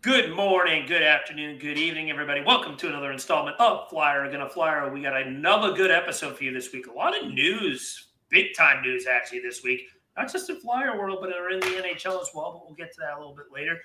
Good morning, good afternoon, good evening, everybody. Welcome to another installment of Flyer Gonna Flyer. We got another good episode for you this week. A lot of news, big time news actually this week. Not just in Flyer world, but in the NHL as well. But we'll get to that a little bit later.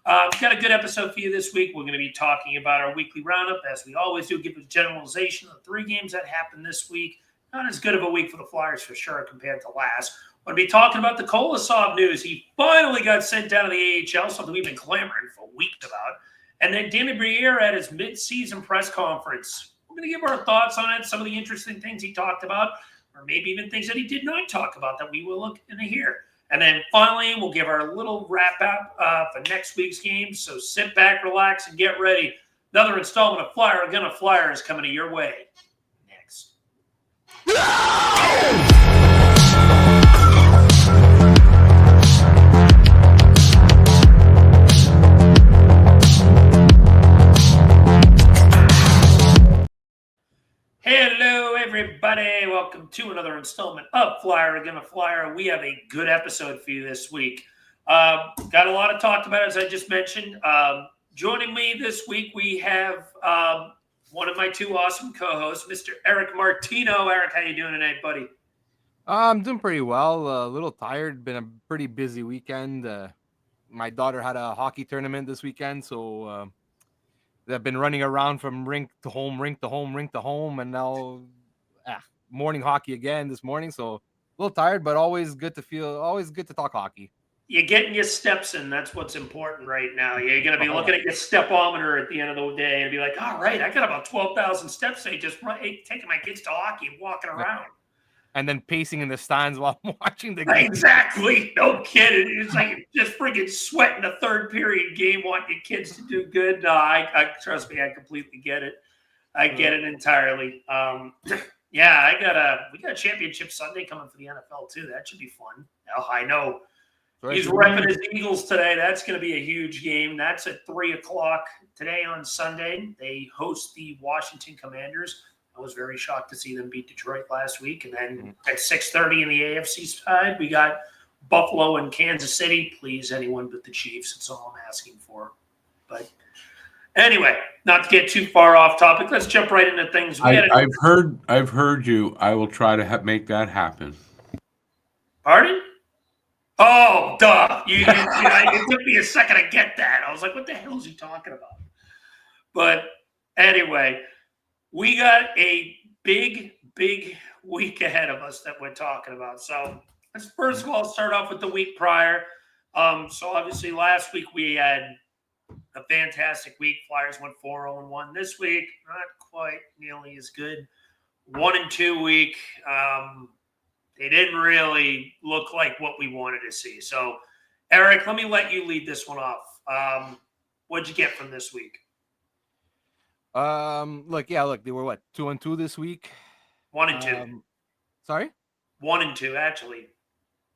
We've got a good episode for you this week. We're going to be talking about our weekly roundup, as we always do. Give a generalization of the three games that happened this week. Not as good of a week for the Flyers for sure compared to last. We're going to be talking about the Kolosov news. He finally got sent down to the AHL, something we've been clamoring for weeks about. And then Jamey Briere at his mid-season press conference. We're going to give our thoughts on it, some of the interesting things he talked about, or maybe even things that he did not talk about that we will look into here. And then finally, we'll give our little wrap-up for next week's game. So sit back, relax, and get ready. Another installment of Flyer Gonna Flyer is coming to your way next. Hello, everybody. Welcome to another installment of Flyer Gonna Flyer. We have a good episode for you this week. Got a lot of talked about, as I just mentioned. Joining me this week, we have one of my two awesome co-hosts, Mr. Eric Martino. Eric, how you doing tonight, buddy? I'm doing pretty well. A little tired. Been a pretty busy weekend. My daughter had a hockey tournament this weekend, so I've been running around from rink to home, rink to home, rink to home, and now morning hockey again this morning. So a little tired, but always good to talk hockey. You're getting your steps in. That's what's important right now. You're going to be Oh looking yeah. at your stepometer at the end of the day and be like, all right, I got about 12,000 steps today just taking my kids to hockey and walking around. And then pacing in the stands while I'm watching the game. Exactly. No kidding. It's like just freaking sweating a third period game, wanting your kids to do good. No, I trust me, I completely get it. I get it entirely. Yeah, we got a championship Sunday coming for the NFL too. That should be fun. Oh, I know. He's repping his Eagles today. That's going to be a huge game. That's at 3:00 today on Sunday. They host the Washington Commanders. I was very shocked to see them beat Detroit last week. And then at 6:30 in the AFC side, we got Buffalo and Kansas City. Please, anyone but the Chiefs. That's all I'm asking for. But anyway, not to get too far off topic, let's jump right into things. I've heard you. I will try to make that happen. Pardon? Oh, duh. It took me a second to get that. I was like, what the hell is he talking about? But anyway, we got a big week ahead of us that we're talking about. So let's first of all start off with the week prior. So obviously last week we had a fantastic week. Flyers went 4-0-1. This week, not quite nearly as good. 1-2 week. They didn't really look like what we wanted to see. So, Eric, let me let you lead this one off. What'd you get from this week? Look, they were what 2-2 this week. 1-2. Sorry, 1-2 actually.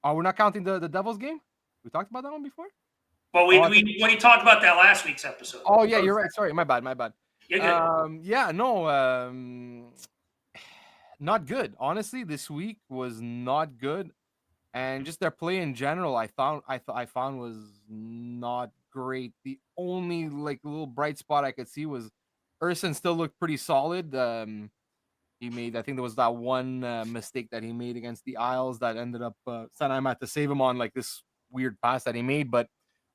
Oh, we're not counting the Devils game. We talked about that one before. But we talked about that last week's episode. Oh yeah, you're right. Sorry, my bad. You're good. Yeah, no, not good. Honestly, this week was not good, and just their play in general, I found was not great. The only like little bright spot I could see was Urson still looked pretty solid. He made, I think there was that one mistake that he made against the Isles that ended up Sanheim had to save him on like this weird pass that he made. But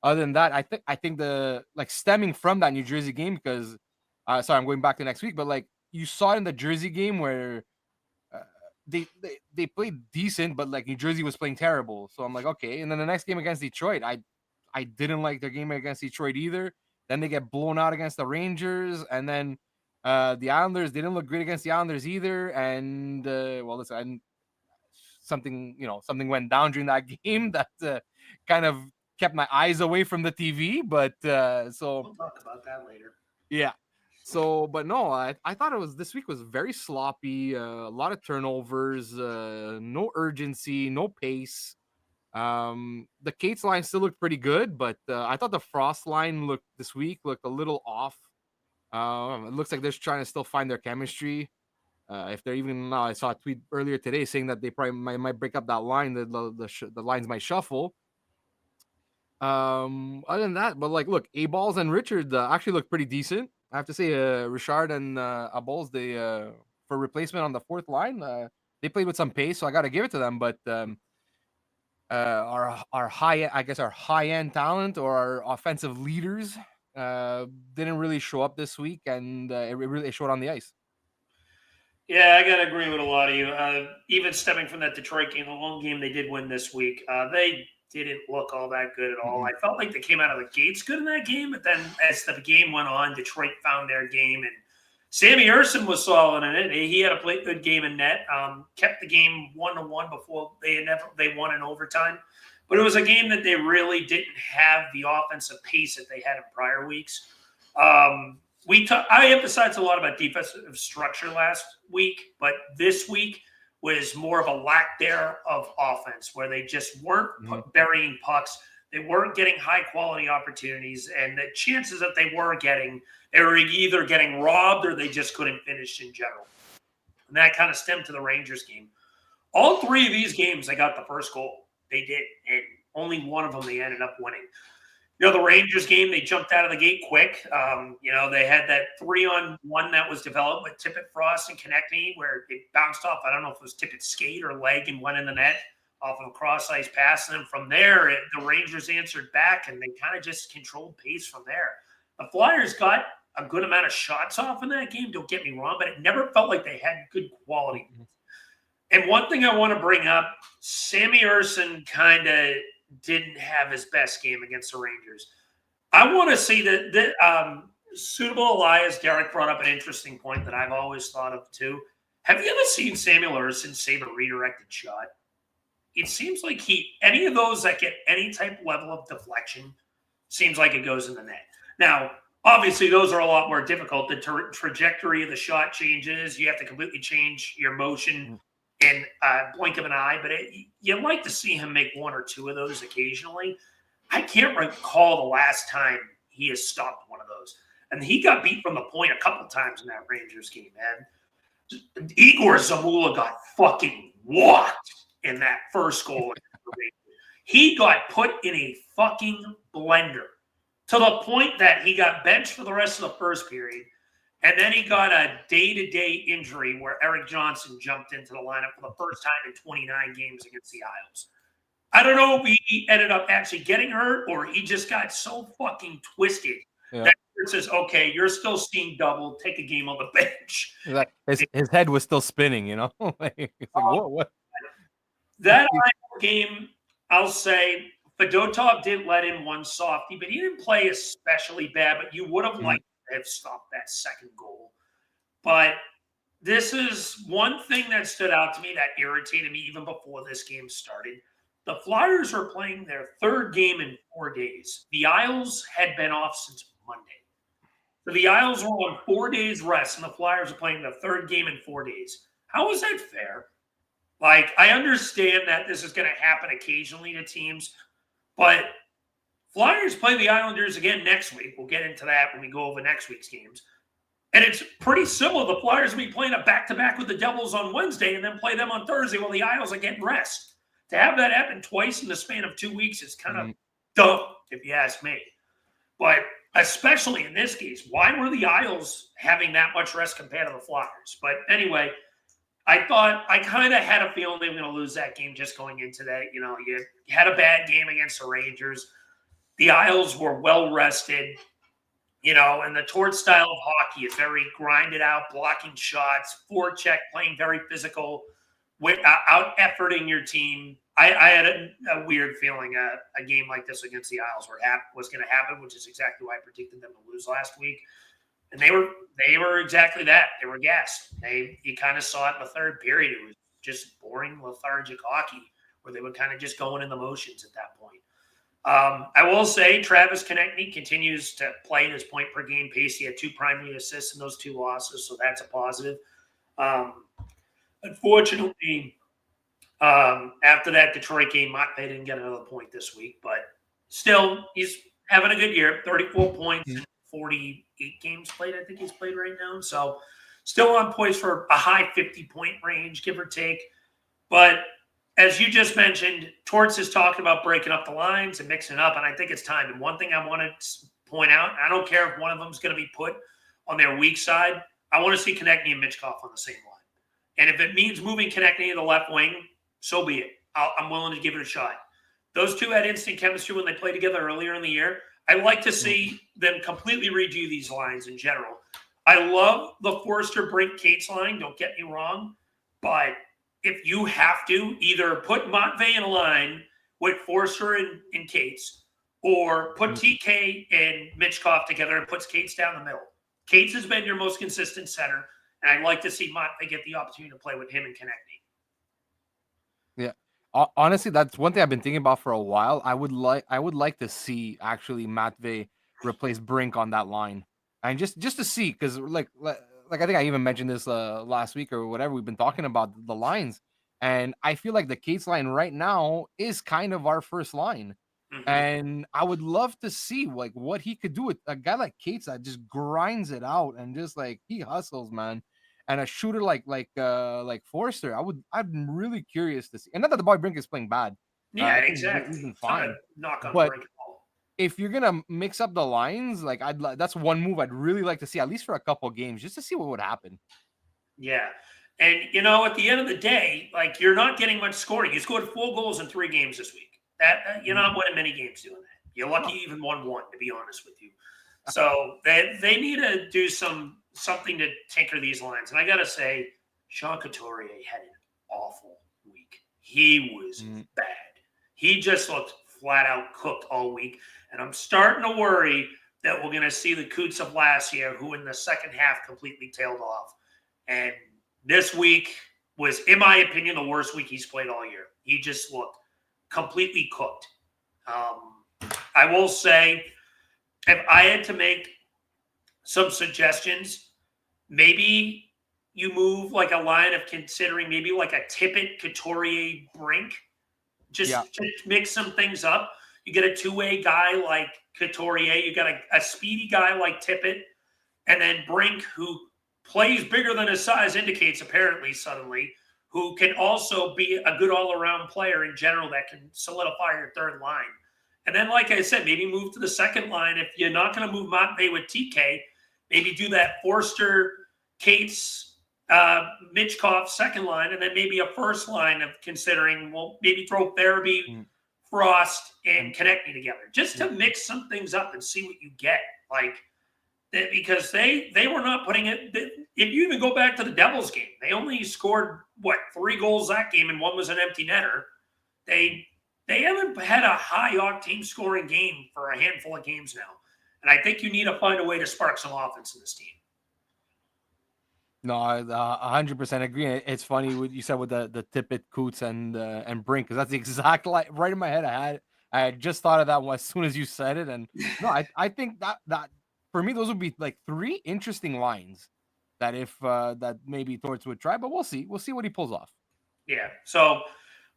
other than that, I think the like stemming from that New Jersey game, because sorry, I'm going back to next week, but like you saw it in the Jersey game where uh, they played decent, but like New Jersey was playing terrible. So I'm like, okay. And then the next game against Detroit, I didn't like their game against Detroit either. Then they get blown out against the Rangers, and then the Islanders, they didn't look great against the Islanders either. And well, listen, something went down during that game that kind of kept my eyes away from the TV. But so we'll talk about that later. Yeah. So, but no, I thought this week was very sloppy. A lot of turnovers, no urgency, no pace. The Kate's line still looked pretty good, but I thought the Frost line this week looked a little off. It looks like they're trying to still find their chemistry. If they're even now, I saw a tweet earlier today saying that they probably might break up that line. The lines might shuffle. Other than that, but like, look, A Balls and Richard actually look pretty decent. I have to say, Richard and A Balls, they for replacement on the fourth line, they played with some pace, so I got to give it to them. But our high end talent or our offensive leaders didn't really show up this week, and it really showed on the ice. Yeah, I got to agree with a lot of you. Even stemming from that Detroit game, the one game they did win this week, they didn't look all that good at all. I felt like they came out of the gates good in that game, but then as the game went on, Detroit found their game, and Sammy Urson was solid in it. He had a good game in net, kept the game 1-1 before they won in overtime. But it was a game that they really didn't have the offensive pace that they had in prior weeks. I emphasized a lot about defensive structure last week, but this week was more of a lack there of offense where they just weren't burying pucks. They weren't getting high quality opportunities, and the chances that they were getting, they were either getting robbed or they just couldn't finish in general. And that kind of stemmed to the Rangers game. All three of these games, they got the first goal. They did, and only one of them they ended up winning. The Rangers game, they jumped out of the gate quick. They had that 3-on-1 that was developed with Tippett, Frost, and Konechny, where it bounced off. I don't know if it was Tippett's skate or leg and went in the net off of a cross-ice pass. And then from there, the Rangers answered back, and they kind of just controlled pace from there. The Flyers got a good amount of shots off in that game, don't get me wrong, but it never felt like they had good quality. And one thing I want to bring up, Sammy Urson kind of didn't have his best game against the Rangers. I want to say that Suitable Elias, Derek brought up an interesting point that I've always thought of too. Have you ever seen Samuel Urson save a redirected shot? It seems like any of those that get any type of level of deflection seems like it goes in the net. Now, obviously, those are a lot more difficult. The trajectory of the shot changes. You have to completely change your motion in a blink of an eye, but you'd like to see him make one or two of those occasionally. I can't recall the last time he has stopped one of those. And he got beat from the point a couple times in that Rangers game, man. Igor Zamula got fucking walked in that first goal. He got put in a fucking blender to the point that he got benched for the rest of the first period. And then he got a day-to-day injury where Eric Johnson jumped into the lineup for the first time in 29 games against the Isles. I don't know if he ended up actually getting hurt or he just got so fucking twisted that it says, okay, you're still seeing double, take a game on the bench. Like his head was still spinning, It's like, what? That game, I'll say, Fedotov did let in one softie, but he didn't play especially bad, but you would have liked to have stopped that second goal. But this is one thing that stood out to me that irritated me even before this game started. The Flyers are playing their third game in 4 days. The Isles had been off since Monday. So the Isles were on 4 days rest, and the Flyers are playing the third game in 4 days. How is that fair? Like, I understand that this is going to happen occasionally to teams, but Flyers play the Islanders again next week. We'll get into that when we go over next week's games. And it's pretty similar. The Flyers will be playing a back-to-back with the Devils on Wednesday and then play them on Thursday while the Isles are getting rest. To have that happen twice in the span of 2 weeks is kind of dumb, if you ask me. But especially in this case, why were the Isles having that much rest compared to the Flyers? But anyway, I kind of had a feeling they were going to lose that game just going into that. You had a bad game against the Rangers. The Isles were well rested, and the Torts style of hockey is very grinded out, blocking shots, forecheck, playing very physical, out efforting your team. I had a weird feeling a game like this against the Isles was going to happen, which is exactly why I predicted them to lose last week. And they were exactly that. They were gassed. You kind of saw it in the third period. It was just boring, lethargic hockey where they were kind of just going in the motions at that point. I will say Travis Konechny continues to play at his point per game pace. He had 2 primary assists in those 2 losses, so that's a positive. Unfortunately, after that Detroit game, they didn't get another point this week, but still, he's having a good year. 34 points in 48 games played, I think he's played right now. So still on poise for a high 50-point range, give or take. But as you just mentioned, Torts is talking about breaking up the lines and mixing it up, and I think it's time. And one thing I want to point out, I don't care if one of them is going to be put on their weak side, I want to see Konechny and Michkov on the same line. And if it means moving Konechny to the left wing, so be it. I'm willing to give it a shot. Those two had instant chemistry when they played together earlier in the year. I'd like to see them completely redo these lines in general. I love the Forster Brink Cates line, don't get me wrong, but if you have to, either put Matvey in a line with Forster and Cates, or put TK and Michkov together and puts Cates down the middle. Cates has been your most consistent center, and I'd like to see Matvey get the opportunity to play with him and Konechny. Yeah. Honestly, that's one thing I've been thinking about for a while. I would like to see actually Matvey replace Brink on that line, and just to see, because like I think I even mentioned this last week or whatever. We've been talking about the lines, and I feel like the Cates line right now is kind of our first line, and I would love to see like what he could do with a guy like Cates that just grinds it out and just like he hustles, man. And a shooter like Forster, I'm really curious to see. And not that the boy Brink is playing bad. Yeah, exactly. He's been fine. Knock on but Brink at all. If you're gonna mix up the lines, like that's one move I'd really like to see, at least for a couple of games, just to see what would happen. Yeah. And at the end of the day, like you're not getting much scoring. You scored 4 goals in 3 games this week. That you're not winning many games doing that. You're lucky you even won 1, to be honest with you. So they need to do something to tinker these lines. And I got to say, Sean Couturier had an awful week. He was bad. He just looked flat out cooked all week. And I'm starting to worry that we're going to see the Coots of last year, who in the second half completely tailed off. And this week was, in my opinion, the worst week he's played all year. He just looked completely cooked. I will say, if I had to make some suggestions, maybe you move like a line of considering maybe like a Tippett, Couturier, Brink, just to mix some things up. You get a 2-way guy like Couturier, you got a speedy guy like Tippett, and then Brink, who plays bigger than his size indicates apparently suddenly, who can also be a good all-around player in general that can solidify your third line. And then, like I said, maybe move to the second line. If you're not going to move Matvey with TK, maybe do that Forster, Cates, Michkov second line, and then maybe a first line of considering, well, maybe throw Farabee, Frost, and Konechny together, just to mix some things up and see what you get. Like, because they were not putting it. If you even go back to the Devils game, they only scored, 3 goals that game, and 1 was an empty netter. They haven't had a high-octane scoring game for a handful of games now. And I think you need to find a way to spark some offense in this team. No, I 100% agree. It's funny what you said with the Tippett, Coots, and Brink, because that's the exact right in my head. I had just thought of that one as soon as you said it. And no, I think that for me, those would be like 3 interesting lines that if that maybe Torts would try, but we'll see. We'll see what he pulls off. Yeah. So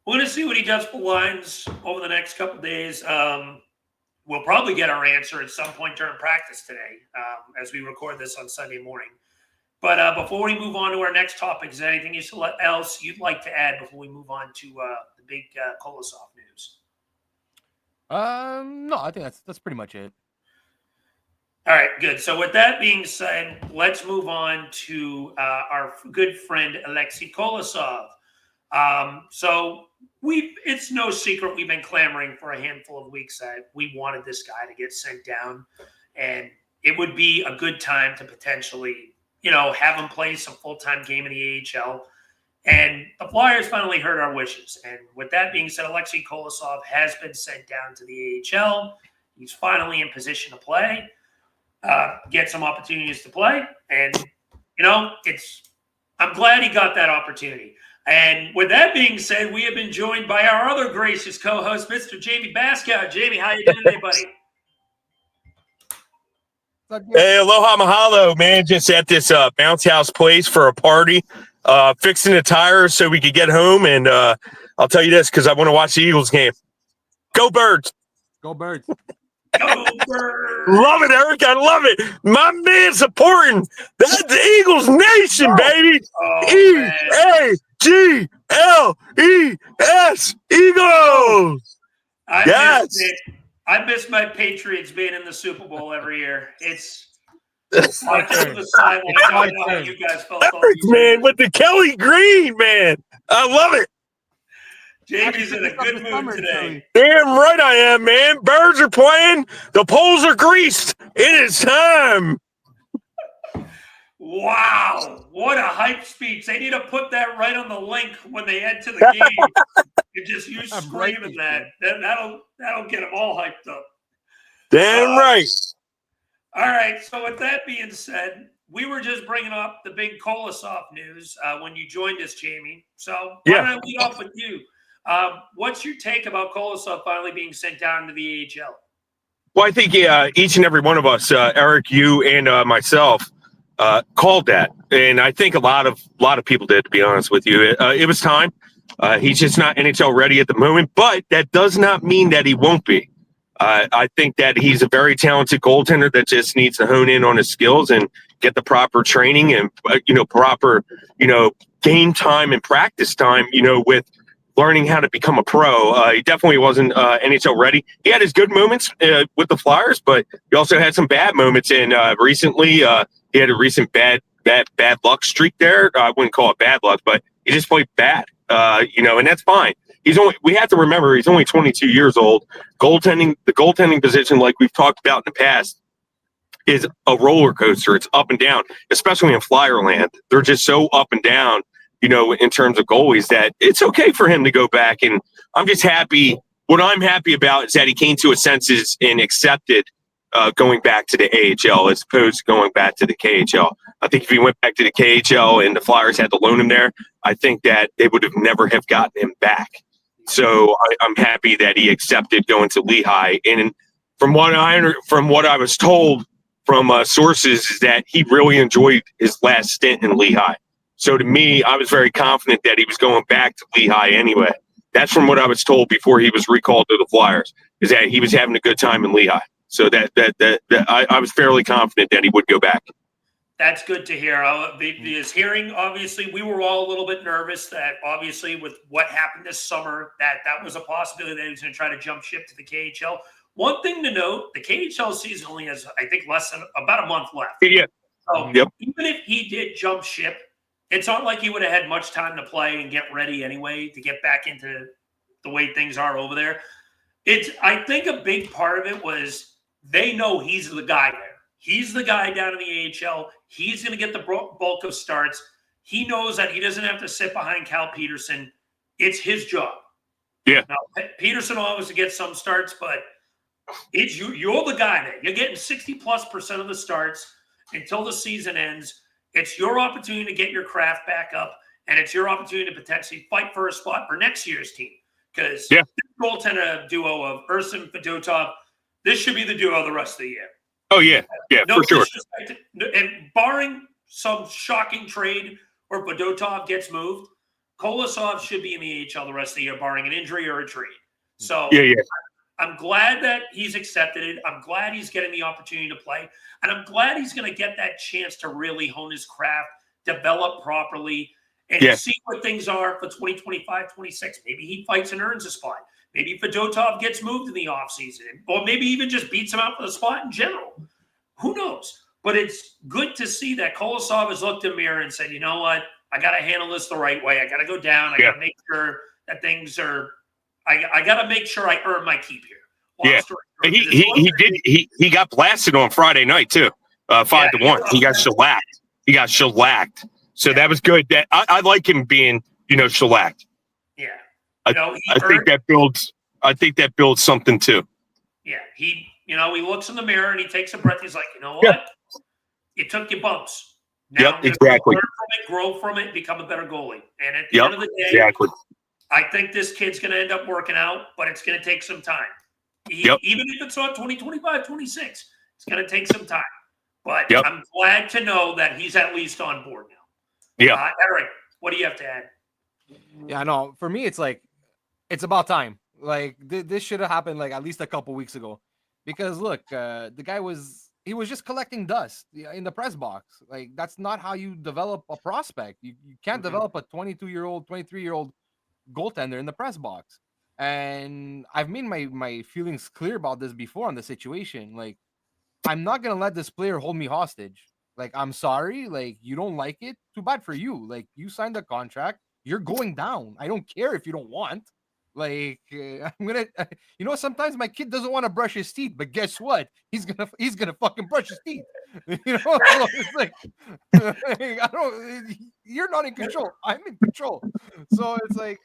we're going to see what he does for lines over the next couple of days. We'll probably get our answer at some point during practice today as we record this on Sunday morning. But before we move on to our next topic, is there anything else you'd like to add before we move on to the big Kolosov news? No, I think that's pretty much it. All right, good. So with that being said, let's move on to our good friend Aleksie Kolosov. So it's no secret we've been clamoring for a handful of weeks that we wanted this guy to get sent down, and it would be a good time to potentially, have him play some full-time game in the AHL. And the Flyers finally heard our wishes. And with that being said, Aleksie Kolosov has been sent down to the AHL. He's finally in position to play, get some opportunities to play. And, I'm glad he got that opportunity. And with that being said, we have been joined by our other gracious co-host, Mr. Jamey Baskow. Jamey, how you doing today, buddy? Hey, aloha mahalo, man. Just at this bounce house place for a party, fixing the tires so we could get home. And I'll tell you this, because I want to watch the Eagles game. Go Birds. Go Birds. Go Birds. Love it, Eric. I love it. My man supporting. That's the Eagles nation, baby. Oh, Hey, G-L-E-S, Eagles. Yes. I miss my Patriots being in the Super Bowl every year. I just on the sideline. I don't know how you guys felt. Man, with the Kelly Green, man. I love it. Jamie's in a good mood today. Damn right I am, man. Birds are playing. The poles are greased. It is time. Wow, what a hype speech. They need to put that right on the link when they head to the game. And just you screaming that. That'll get them all hyped up. Damn right. All right, so with that being said, we were just bringing up the big Kolosov news when you joined us, Jamey. So why don't I lead off with you? What's your take about Kolosov finally being sent down to the AHL? Well, I think each and every one of us, Eric, you, and myself, called that, and I think a lot of people did. To be honest with you, it was time. He's just not NHL ready at the moment, but that does not mean that he won't be. I think that he's a very talented goaltender that just needs to hone in on his skills and get the proper training and proper game time and practice time. With learning how to become a pro. He definitely wasn't NHL ready. He had his good moments with the Flyers, but he also had some bad moments. And recently, he had a recent bad luck streak there. I wouldn't call it bad luck, but he just played bad. And that's fine. We have to remember he's only 22 years old. The goaltending position, like we've talked about in the past, is a roller coaster. It's up and down, especially in Flyer land. They're just so up and down, in terms of goalies, that it's okay for him to go back. And I'm just happy. What I'm happy about is that he came to his senses and accepted going back to the AHL as opposed to going back to the KHL. I think if he went back to the KHL and the Flyers had to loan him there, I think that they would have never have gotten him back. So I'm happy that he accepted going to Lehigh. And from what I was told from sources, is that he really enjoyed his last stint in Lehigh. So to me, I was very confident that he was going back to Lehigh anyway. That's from what I was told before he was recalled to the Flyers, is that he was having a good time in Lehigh. So that I was fairly confident that he would go back. That's good to hear. Because hearing, obviously, we were all a little bit nervous that, obviously, with what happened this summer, that was a possibility that he was going to try to jump ship to the KHL. One thing to note, the KHL season only has, I think, less than about a month left. Yeah. So even if he did jump ship, it's not like he would have had much time to play and get ready anyway to get back into the way things are over there. I think a big part of it was they know he's the guy there. He's the guy down in the AHL. He's going to get the bulk of starts. He knows that he doesn't have to sit behind Cal Peterson. It's his job. Yeah. Now, Peterson will always get some starts, but it's you're the guy there. You're getting 60+% of the starts until the season ends. It's your opportunity to get your craft back up, and it's your opportunity to potentially fight for a spot for next year's team. Because this goaltender duo of Urson and Fedotov, this should be the duo the rest of the year. Oh, yeah. Yeah, no for sure. And barring some shocking trade where Fedotov gets moved, Kolosov should be in the AHL the rest of the year, barring an injury or a trade. So I'm glad that he's accepted it. I'm glad he's getting the opportunity to play. And I'm glad he's going to get that chance to really hone his craft, develop properly, and see what things are for 2025-26. Maybe he fights and earns a spot. Maybe Fedotov gets moved in the offseason, or maybe even just beats him out for the spot in general. Who knows? But it's good to see that Kolosov has looked in the mirror and said, you know what? I got to handle this the right way. I got to go down. I got to make sure that things are – I got to make sure I earn my keep here. He got blasted on Friday night, too, 5-1. He got shellacked. So that was good. I like him being, shellacked. Yeah. I think that builds something too. Yeah, he looks in the mirror and he takes a breath. He's like, you know what? You took your bumps. Now exactly. Learn from it, grow from it, become a better goalie. And at the end of the day, I think this kid's going to end up working out, but it's going to take some time. Even if it's on 2025, 26, it's going to take some time. But I'm glad to know that he's at least on board now. Yeah. Eric, what do you have to add? Yeah, no, for me, it's like, it's about time. Like, this should have happened, like, at least a couple weeks ago. Because, look, the guy he was just collecting dust in the press box. Like, that's not how you develop a prospect. You can't develop a 22-year-old, 23-year-old goaltender in the press box. And I've made my feelings clear about this before on the situation. Like, I'm not gonna let this player hold me hostage. Like, I'm sorry. Like, you don't like it. Too bad for you. Like, you signed a contract. You're going down. I don't care if you don't want. Like, I'm gonna, sometimes my kid doesn't want to brush his teeth, but guess what? He's gonna fucking brush his teeth. So it's like, I don't. You're not in control. I'm in control. So it's like,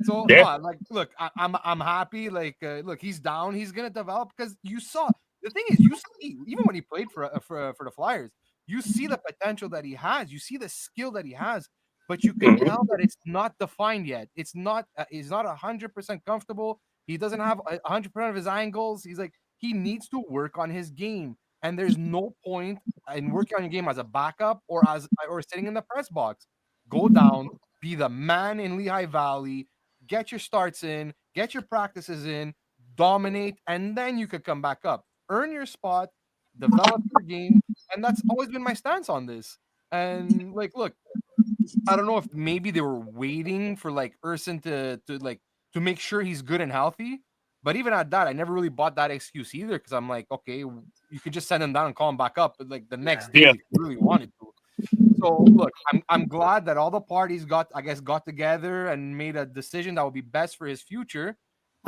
so no, Yeah. like, look, I'm happy. Like, look, he's down. He's gonna develop because you saw. The thing is, you see, even when he played for the Flyers, you see the potential that he has. You see the skill that he has, but you can tell that it's not defined yet. It's not. He's not 100% comfortable. He doesn't have 100% of his angles. He's like, he needs to work on his game, and there's no point in working on your game as a backup or sitting in the press box. Go down, be the man in Lehigh Valley. Get your starts in, get your practices in, dominate, and then you could come back up. Earn your spot, develop your game, and that's always been my stance on this. And like, look, I don't know if maybe they were waiting for like Urson to make sure he's good and healthy. But even at that, I never really bought that excuse either because I'm like, okay, you could just send him down and call him back up, but like the next day if you really wanted to. So look, I'm glad that all the parties got together and made a decision that would be best for his future.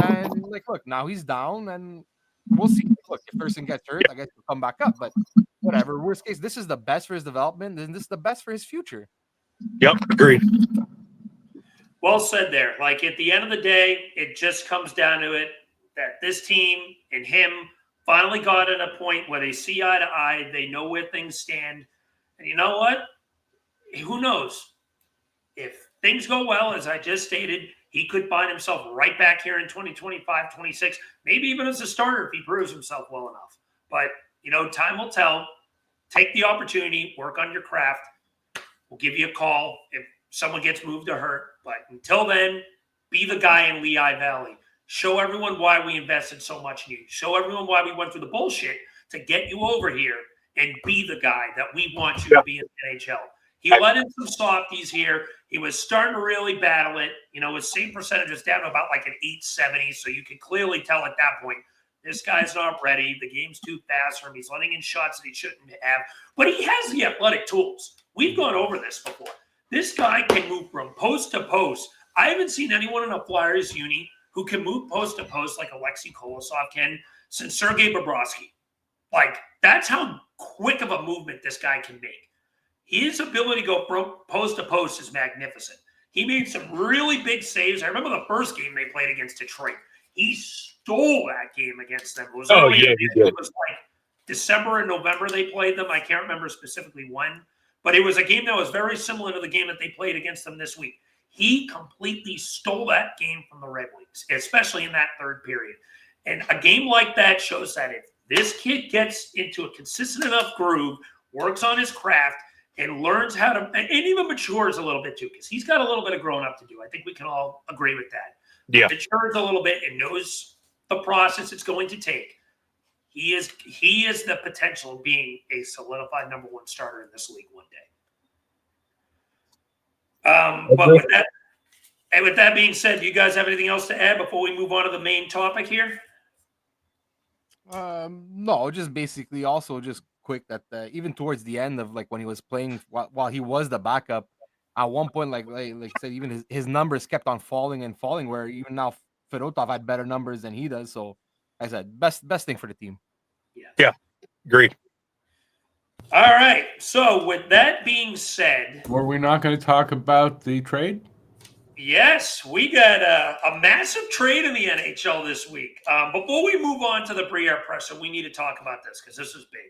And like, look, now he's down, and we'll see. Look, if person gets hurt, I guess he'll come back up. But whatever. Worst case, this is the best for his development, and this is the best for his future. Yep. Agreed. Well said there. Like, at the end of the day, it just comes down to it that this team and him finally got at a point where they see eye to eye. They know where things stand. And you know what? Who knows? If things go well, as I just stated, he could find himself right back here in 2025, 26, maybe even as a starter if he proves himself well enough. But, time will tell. Take the opportunity, work on your craft. We'll give you a call if someone gets moved or hurt. But until then, be the guy in Lehigh Valley. Show everyone why we invested so much in you. Show everyone why we went through the bullshit to get you over here and be the guy that we want you to be in the NHL. He let in some softies here. He was starting to really battle it. His save percentage was down to about like an 870. So you can clearly tell at that point, this guy's not ready. The game's too fast for him. He's letting in shots that he shouldn't have. But he has the athletic tools. We've gone over this before. This guy can move from post to post. I haven't seen anyone in a Flyers uni who can move post to post like Aleksie Kolosov can since Sergei Bobrovsky. Like, that's how quick of a movement this guy can make. His ability to go from post to post is magnificent. He made some really big saves. I remember the first game they played against Detroit. He stole that game against them. It was he did. It was like December and November they played them. I can't remember specifically when, but it was a game that was very similar to the game that they played against them this week. He completely stole that game from the Red Wings, especially in that third period. And a game like that shows that if this kid gets into a consistent enough groove, works on his craft, and learns how to, and even matures a little bit too, because he's got a little bit of growing up to do. I think we can all agree with that. Yeah. Matures a little bit and knows the process it's going to take. He is the potential of being a solidified number one starter in this league one day. But with that being said, do you guys have anything else to add before we move on to the main topic here? No, just basically also just quick that even towards the end of like when he was playing while he was the backup, at one point like I said, even his numbers kept on falling and falling, where even now Fedotov had better numbers than he does. So like I said, best thing for the team. Yeah. Agreed. All right. So with that being said, Were we not going to talk about the trade? yes, we got a massive trade in the NHL this week. Before we move on to the Briere presser, we need to talk about this because this is big.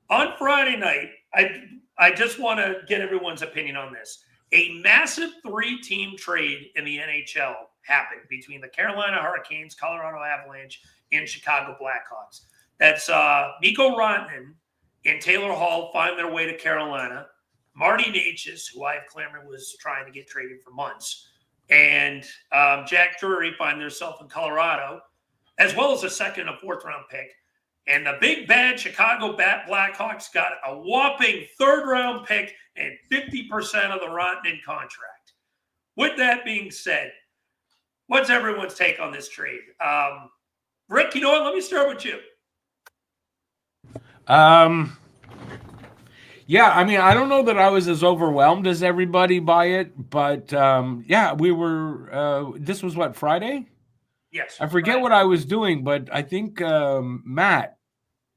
On Friday night, I just want to get everyone's opinion on this. A massive 3-team trade in the NHL happened between the Carolina Hurricanes, Colorado Avalanche, and Chicago Blackhawks. That's Mikko Rantanen and Taylor Hall find their way to Carolina. Marty Necas, who I have clamored was trying to get traded for months, and Jack Drury find themselves in Colorado, as well as a second and a fourth round pick. And the big bad Chicago Blackhawks got a whopping third-round pick and 50% of the Rantanen contract. With that being said, what's everyone's take on this trade? Rick, you know what? Let me start with you. Yeah, I mean, I don't know that I was as overwhelmed as everybody by it, but yeah, we were. This was what, Friday? Yes. I forget what I was doing, but I think Matt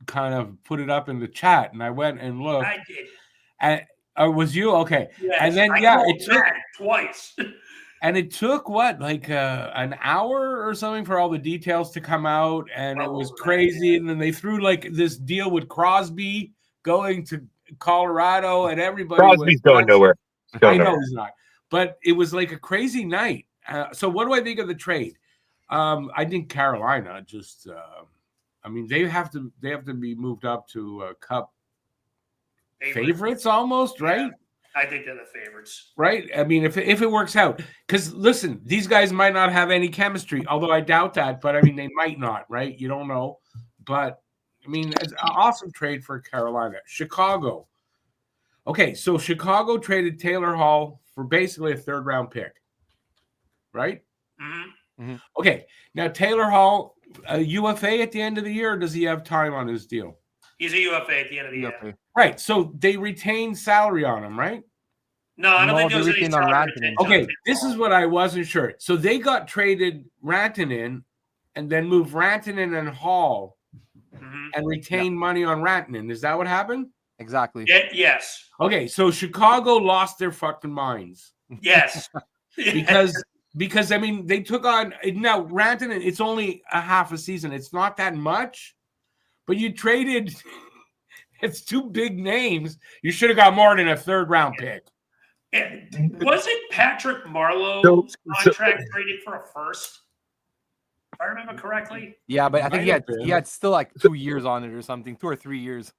kind of put it up in the chat, and I went and looked. I did. And was you okay? Yes, and then I it took Matt twice. And it took what, like an hour or something for all the details to come out, and it was crazy. And then they threw like this deal with Crosby going to Colorado, and everybody Crosby's going nowhere. I know he's not, but it was like a crazy night. So what do I think of the trade? I think Carolina just, I mean, they have to be moved up to Cup favorites almost, right? Yeah. I think they're the favorites. Right? I mean, if it works out. Because, listen, these guys might not have any chemistry, although I doubt that. But, I mean, they might not, right? You don't know. But, I mean, it's an awesome trade for Carolina. Chicago. Okay, so Chicago traded Taylor Hall for basically a third-round pick. Right? Mm-hmm. Mm-hmm. Okay, now Taylor Hall, a UFA at the end of the year, or does he have time on his deal? He's a UFA at the end of the year. Right, so they retain salary on him, right? No, I don't think there was any salary retention. Okay, this is what I wasn't sure. So they got traded Rantanen and then moved Rantanen and Hall and retained money on Rantanen. Is that what happened? Exactly. Yes. Okay, so Chicago lost their fucking minds. Yes. Because I mean, they took on now Rantanen. It's only a half a season. It's not that much, but you traded. It's two big names. You should have got more than a third-round pick. Wasn't Patrick Marleau's contract traded for a first? If I remember correctly. Yeah, but I think he had still like 2 years on it or something, 2 or 3 years.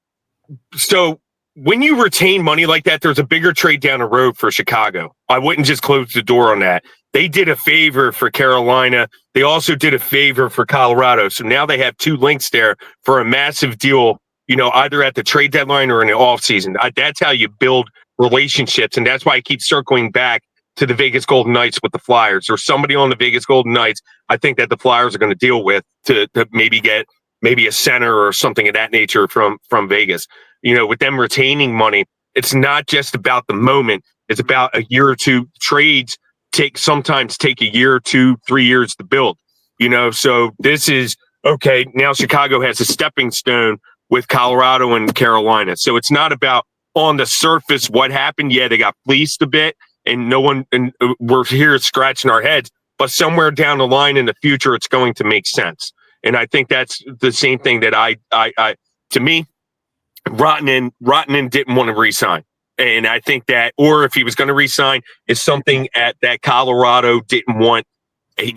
So when you retain money like that, there's a bigger trade down the road for Chicago. I wouldn't just close the door on that. They did a favor for Carolina. They also did a favor for Colorado. So now they have two links there for a massive deal, you know, either at the trade deadline or in the offseason. That's how you build relationships. And that's why I keep circling back to the Vegas Golden Knights with the Flyers, or somebody on the Vegas Golden Knights. I think that the Flyers are going to deal with to maybe get maybe a center or something of that nature from Vegas. You know, with them retaining money, it's not just about the moment. It's about a year or two. Trades sometimes take a year, 2, 3 years to build, you know? So this is okay. Now Chicago has a stepping stone with Colorado and Carolina. So it's not about on the surface what happened. Yeah, they got fleeced a bit and we're here scratching our heads, but somewhere down the line in the future, it's going to make sense. And I think that's the same thing that I to me, Rantanen didn't want to re-sign. And I think that, or if he was going to re-sign, is something that Colorado didn't want.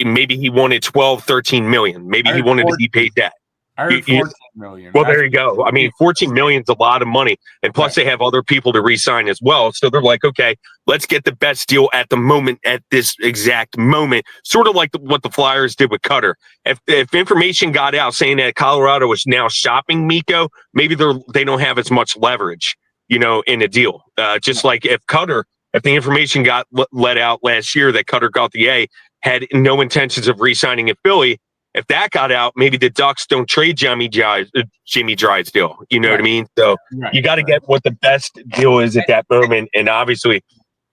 Maybe he wanted 12, 13 million. Maybe he wanted to be paid that. I heard 14 million. Well, there you go. I mean, 14 million is a lot of money. And plus they have other people to re-sign as well. So they're like, okay, let's get the best deal at the moment, at this exact moment. Sort of like what the Flyers did with Cutter. If information got out saying that Colorado is now shopping Mikko, maybe they don't have as much leverage, you know, in a deal. Just like if the information got let out last year that Cutter got the A, had no intentions of re-signing in Philly, if that got out, maybe the Ducks don't trade Jimmy Drysdale. You know what I mean? So you got to get what the best deal is at that moment. And obviously,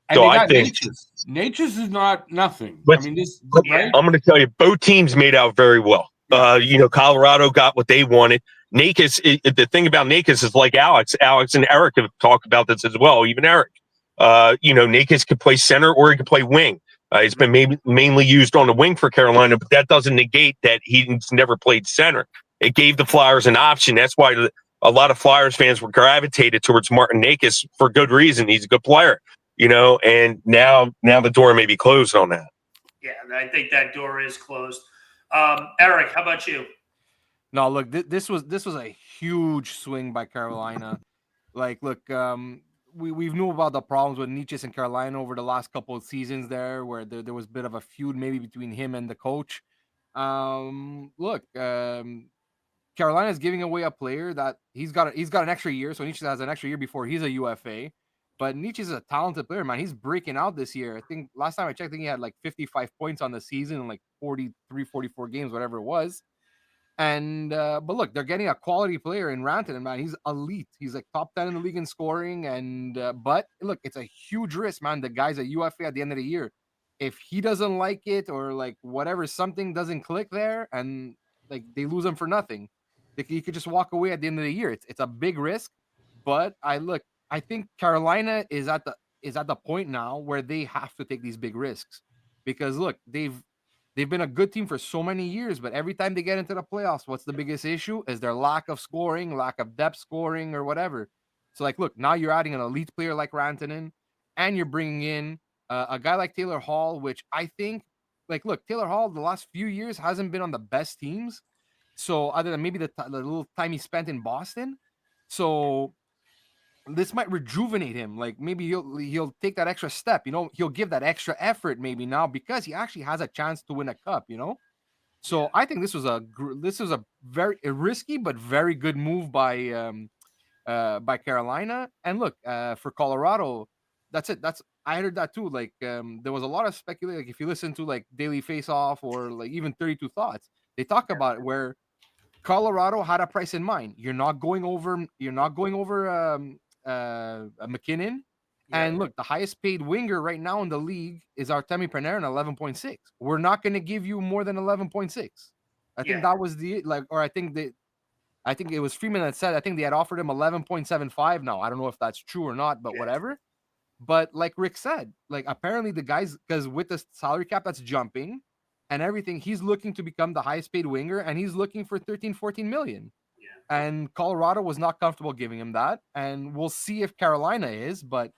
and so I think Nature's is not nothing. But, I mean, I'm going to tell you, both teams made out very well. You know, Colorado got what they wanted. Nakis, the thing about Nakis is like Alex and Eric have talked about this as well. Even Eric, you know, Nakis could play center or he could play wing. He's been mainly used on the wing for Carolina, but that doesn't negate that he's never played center. It gave the Flyers an option. That's why a lot of Flyers fans were gravitated towards Martin Nakis for good reason. He's a good player, you know, and now the door may be closed on that. Yeah, I think that door is closed. Eric, how about you? No, look, this was a huge swing by Carolina. Like, look, we've knew about the problems with Nietzsche and Carolina over the last couple of seasons there, where there was a bit of a feud maybe between him and the coach. Carolina is giving away a player that he's got an extra year, so Nietzsche has an extra year before he's a UFA. But Nietzsche is a talented player, man. He's breaking out this year. I think last time I checked, I think he had like 55 points on the season in like 43, 44 games, whatever it was. And but look, they're getting a quality player in Rantanen, man. He's elite. He's like top 10 in the league in scoring. And but look, it's a huge risk, man. The guy's a UFA at the end of the year. If he doesn't like it or like whatever, something doesn't click there, and like they lose him for nothing, he could just walk away at the end of the year. It's a big risk, but I think Carolina is at the point now where they have to take these big risks because look, they've been a good team for so many years, but every time they get into the playoffs, what's the biggest issue is their lack of scoring, lack of depth scoring or whatever. So like, look, now you're adding an elite player like Rantanen and you're bringing in a guy like Taylor Hall, which I think like, look, Taylor Hall the last few years hasn't been on the best teams. So other than maybe the little time he spent in Boston. So this might rejuvenate him. Like maybe he'll take that extra step, he'll give that extra effort maybe now because he actually has a chance to win a cup, So I think this was a very risky but very good move by Carolina. And look, for Colorado, that's it. I heard that too. Like there was a lot of speculation. Like if you listen to like Daily Face Off or like even 32 Thoughts, they talk about it where Colorado had a price in mind. You're not going over McKinnon. Yeah. And look, the highest paid winger right now in the league is Artemi Panarin, 11.6. We're not going to give you more than 11.6. I think that was I think it was Freeman that said, I think they had offered him 11.75 now. I don't know if that's true or not, but whatever. But like Rick said, like apparently the guys, because with the salary cap that's jumping and everything, he's looking to become the highest paid winger and he's looking for 13-14 million. Yeah. And Colorado was not comfortable giving him that. And we'll see if Carolina is, but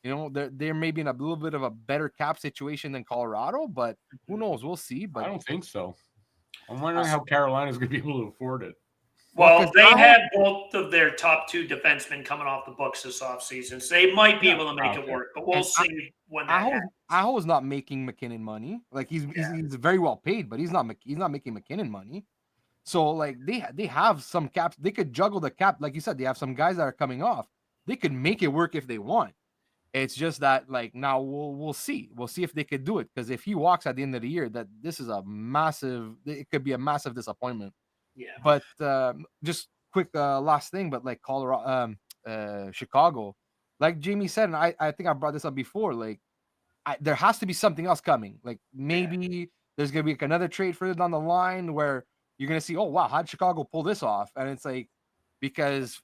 they're maybe in a little bit of a better cap situation than Colorado, but who knows? We'll see. But I don't think so. I'm wondering how Carolina's going to be able to afford it. Well, they have both of their top two defensemen coming off the books this offseason, so they might be able to make it work. But we'll see when that happens. Aho is not making McKinnon money. Like he's very well paid, but he's not making McKinnon money. So like they have some caps. They could juggle the cap, like you said. They have some guys that are coming off. They could make it work if they want. It's just that like now we'll see. We'll see if they could do it, because if he walks at the end of the year, that this is it could be a massive disappointment. Yeah. But just quick last thing, but like Colorado, Chicago, like Jamey said, and I think I brought this up before, like there has to be something else coming. Like maybe there's gonna be like another trade further down the line where you're gonna see, oh wow, how did Chicago pull this off? And it's like, because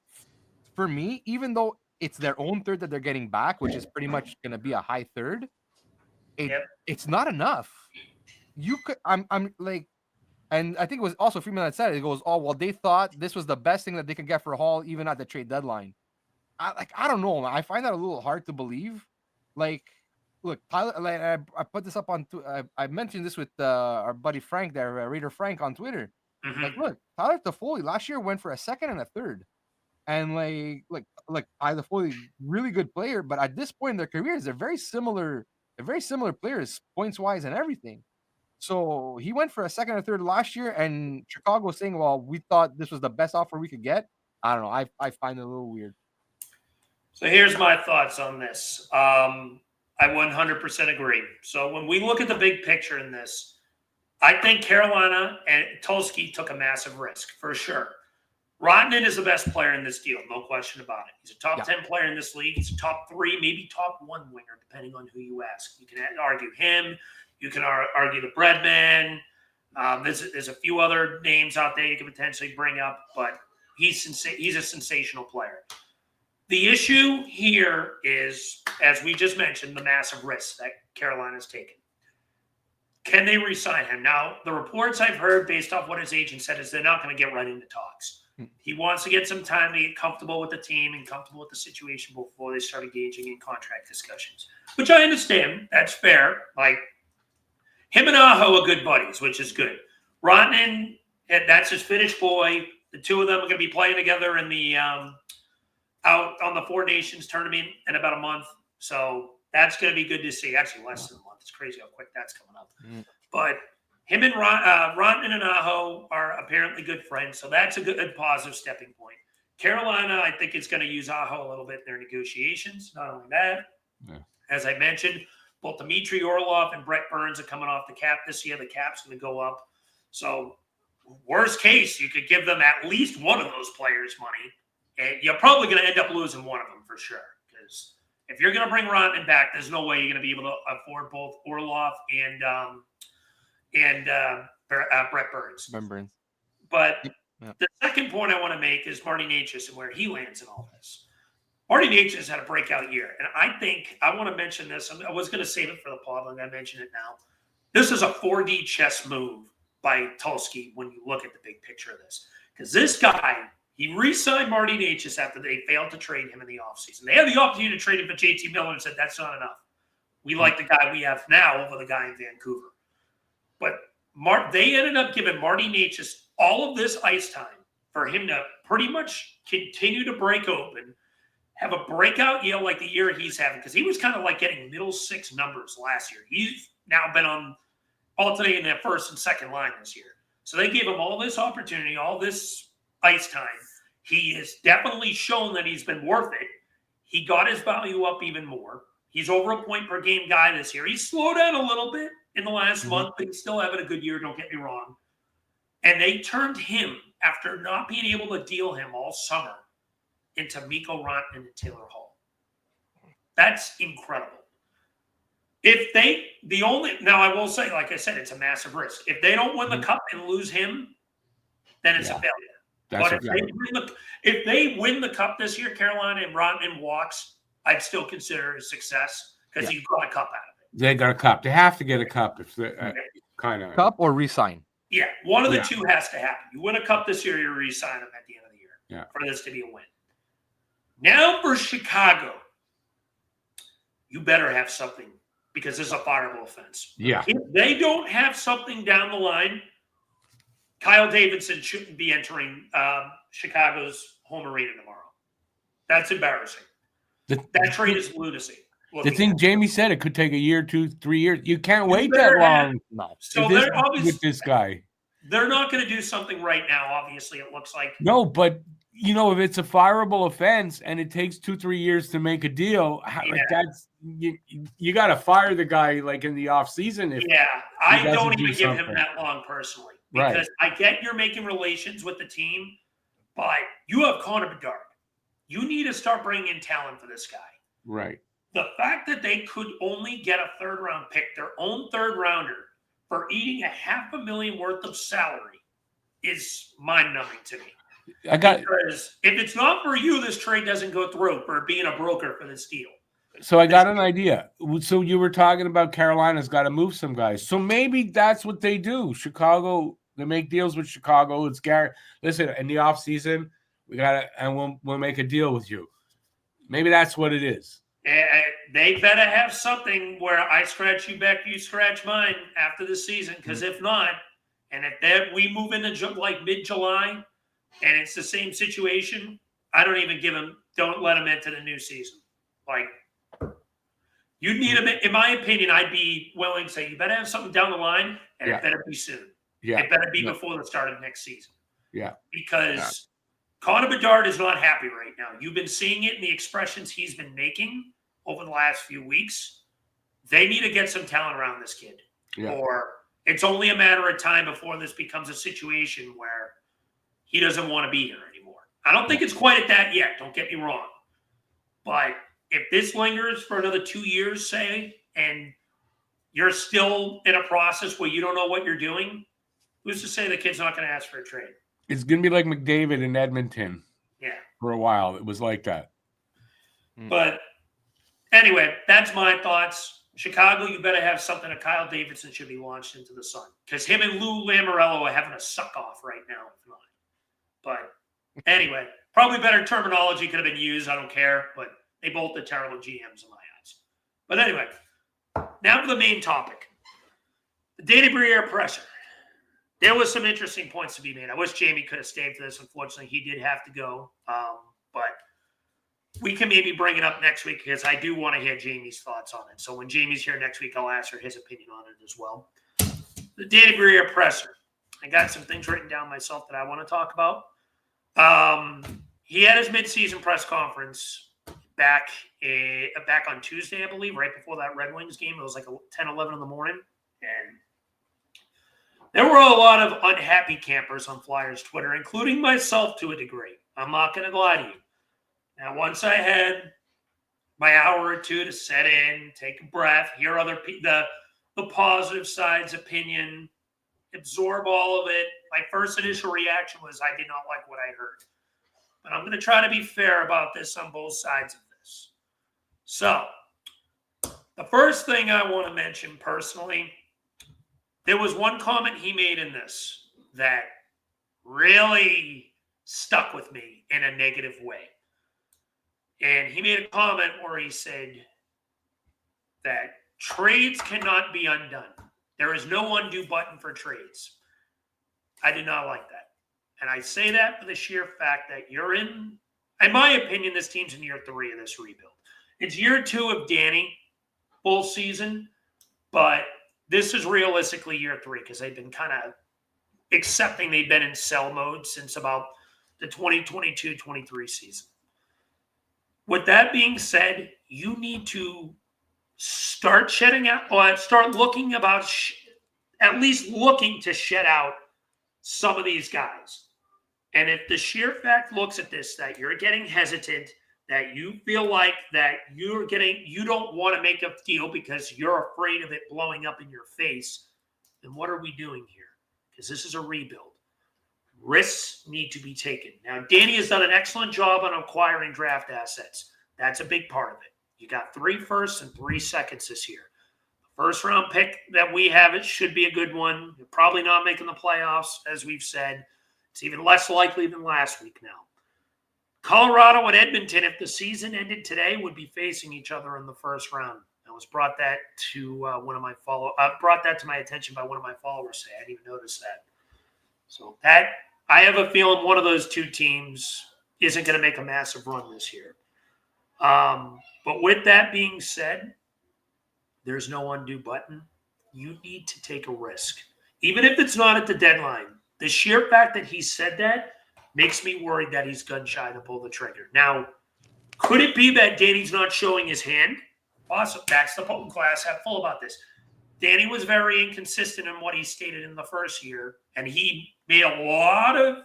for me, even though it's their own third that they're getting back, which is pretty much gonna be a high third, it's not enough. You could I'm like. And I think it was also Freeman that said it. It goes, oh, well, they thought this was the best thing that they could get for Hall, even at the trade deadline. I don't know, man. I find that a little hard to believe. Like, look, Tyler, like, I put this up on, I mentioned this with our buddy Frank there, Raider Frank on Twitter. Mm-hmm. Like, look, Tyler Toffoli last year went for a second and a third. And like Tyler Toffoli, really good player, but at this point in their careers, they're very similar players, points wise and everything. So he went for a second or third last year, and Chicago was saying, well, we thought this was the best offer we could get. I don't know. I find it a little weird. So here's my thoughts on this. I 100% agree. So when we look at the big picture in this, I think Carolina and Tulsky took a massive risk for sure. Rantanen is the best player in this deal, no question about it. He's a top 10 player in this league. He's a top 3, maybe top 1 winger, depending on who you ask. You can argue him. You can argue the Breadman. There's a few other names out there you can potentially bring up, but he's a sensational player. The issue here is, as we just mentioned, the massive risks that Carolina's taken. Can they re-sign him? Now, the reports I've heard based off what his agent said is they're not going to get right into talks. He wants to get some time to get comfortable with the team and comfortable with the situation before they start engaging in contract discussions, which I understand. That's fair. Like, him and Aho are good buddies, which is good. Rantanen, that's his Finnish boy. The two of them are going to be playing together in the out on the Four Nations tournament in about a month. So that's going to be good to see. Actually, less than a month. It's crazy how quick that's coming up. But him and Rantanen and Aho are apparently good friends, so that's a good positive stepping point. Carolina, I think it's going to use Aho a little bit in their negotiations. Not only that, as I mentioned, both Dmitry Orlov and Brett Burns are coming off the cap this year. The cap's going to go up. So worst case, you could give them at least one of those players money, and you're probably going to end up losing one of them for sure. Because if you're going to bring Rantanen back, there's no way you're going to be able to afford both Orlov and Brett Burns. But the second point I want to make is Marty Necas and where he lands in all this. Marty Necas had a breakout year, and I think I want to mention this. I was going to save it for the pod, and I mention it now. This is a 4D chess move by Tulsky when you look at the big picture of this. Because this guy, he re-signed Marty Necas after they failed to trade him in the offseason. They had the opportunity to trade him for JT Miller and said, that's not enough. We like the guy we have now over the guy in Vancouver. But they ended up giving Marty Necas all of this ice time for him to pretty much continue to break open, have a breakout year like the year he's having, because he was kind of like getting middle six numbers last year. He's now been on alternating their first and second line this year. So they gave him all this opportunity, all this ice time. He has definitely shown that he's been worth it. He got his value up even more. He's over a point per game guy this year. He's slowed down a little bit in the last month, but he's still having a good year, don't get me wrong. And they turned him, after not being able to deal him all summer, into Mikko Rantanen and Taylor Hall. That's incredible. Now I will say, like I said, it's a massive risk. If they don't win the cup and lose him, then it's a failure. If they win the cup this year, Carolina, and Rantanen walks, I'd still consider it a success because you got a cup out of it. They got a cup. They have to get a cup if they kind of cup or re-sign. Yeah, one of the two has to happen. You win a cup this year, you re-sign them at the end of the year for this to be a win. Now for Chicago, you better have something because this is a fireable offense. Yeah. If they don't have something down the line, Kyle Davidson shouldn't be entering Chicago's home arena tomorrow. That's embarrassing. That trade is lunacy. The thing Jamey said, it could take a year, 2, 3 years. You can't wait that long. No. So they're obviously with this guy. They're not going to do something right now. Obviously, it looks like no. But if it's a fireable offense and it takes 2, 3 years to make a deal, like that's you got to fire the guy like in the off season. I don't even give him that long personally because I get you're making relations with the team, but you have Connor Bedard. You need to start bringing in talent for this guy. Right. The fact that they could only get a third-round pick, their own third-rounder, for eating $500,000 worth of salary is mind-numbing to me. Because if it's not for you, this trade doesn't go through for being a broker for this deal. So I got an idea. So you were talking about Carolina's got to move some guys. So maybe that's what they do. Chicago, they make deals with Chicago. It's listen, in the offseason, we got to, and we'll make a deal with you. Maybe that's what it is. They better have something where I scratch you back, you scratch mine after the season. Because if not, and if we move into like mid-July and it's the same situation, I don't even don't let them into the new season. Like, you need them. In my opinion, I'd be willing to say you better have something down the line, and it better be soon. Yeah. It better be before the start of next season. Yeah. Because Connor Bedard is not happy right now. You've been seeing it in the expressions he's been making over the last few weeks. They need to get some talent around this kid. Yeah. Or it's only a matter of time before this becomes a situation where he doesn't want to be here anymore. I don't think it's quite at that yet. Don't get me wrong. But if this lingers for another 2 years, say, and you're still in a process where you don't know what you're doing, who's to say the kid's not going to ask for a trade? It's going to be like McDavid in Edmonton. Yeah. For a while. It was like that. But anyway, that's my thoughts. Chicago, you better have something. Kyle Davidson should be launched into the sun. Because him and Lou Lamoriello are having a suck-off right now. If not. But anyway, probably better terminology could have been used. I don't care. But they both are terrible GMs in my eyes. But anyway, now to the main topic. The Danny Briere pressure. There was some interesting points to be made. I wish Jamey could have stayed for this. Unfortunately, he did have to go. But we can maybe bring it up next week because I do want to hear Jamey's thoughts on it. So when Jamey's here next week, I'll ask her his opinion on it as well. The Danny Briere presser. I got some things written down myself that I want to talk about. He had his midseason press conference back on Tuesday, I believe, right before that Red Wings game. It was like 10, 11 in the morning. And there were a lot of unhappy campers on Flyers Twitter, including myself to a degree. I'm not going to lie to you. Now, once I had my hour or two to set in, take a breath, hear other the positive side's opinion, absorb all of it, my first initial reaction was I did not like what I heard. But I'm going to try to be fair about this on both sides of this. So, the first thing I want to mention personally, there was one comment he made in this that really stuck with me in a negative way. And he made a comment where he said that trades cannot be undone. There is no undo button for trades. I did not like that. And I say that for the sheer fact that you're in my opinion, this team's in year 3 of this rebuild. It's year 2 of Danny, full season, but this is realistically year 3 because they've been kind of accepting they've been in sell mode since about the 2022-23 season. With that being said, you need to start shedding out, or start looking about, at least looking to shed out some of these guys. And if the sheer fact looks at this, that you're getting hesitant, that you feel like that you don't want to make a deal because you're afraid of it blowing up in your face, then what are we doing here? Because this is a rebuild. Risks need to be taken. Now, Danny has done an excellent job on acquiring draft assets. That's a big part of it. You got 3 firsts and 3 seconds this year. The first round pick that we have, it should be a good one. You're probably not making the playoffs, as we've said. It's even less likely than last week now. Colorado and Edmonton, if the season ended today, would be facing each other in the first round. I was brought that to brought that to my attention by one of my followers today. I didn't even notice that. So that, I have a feeling one of those 2 teams isn't going to make a massive run this year. But with that being said, there's no undo button. You need to take a risk. Even if it's not at the deadline, the sheer fact that he said that makes me worried that he's gun shy to pull the trigger. Now, could it be that Danny's not showing his hand? Awesome. That's the potent glass half full about this. Danny was very inconsistent in what he stated in the first year, and he made a lot of,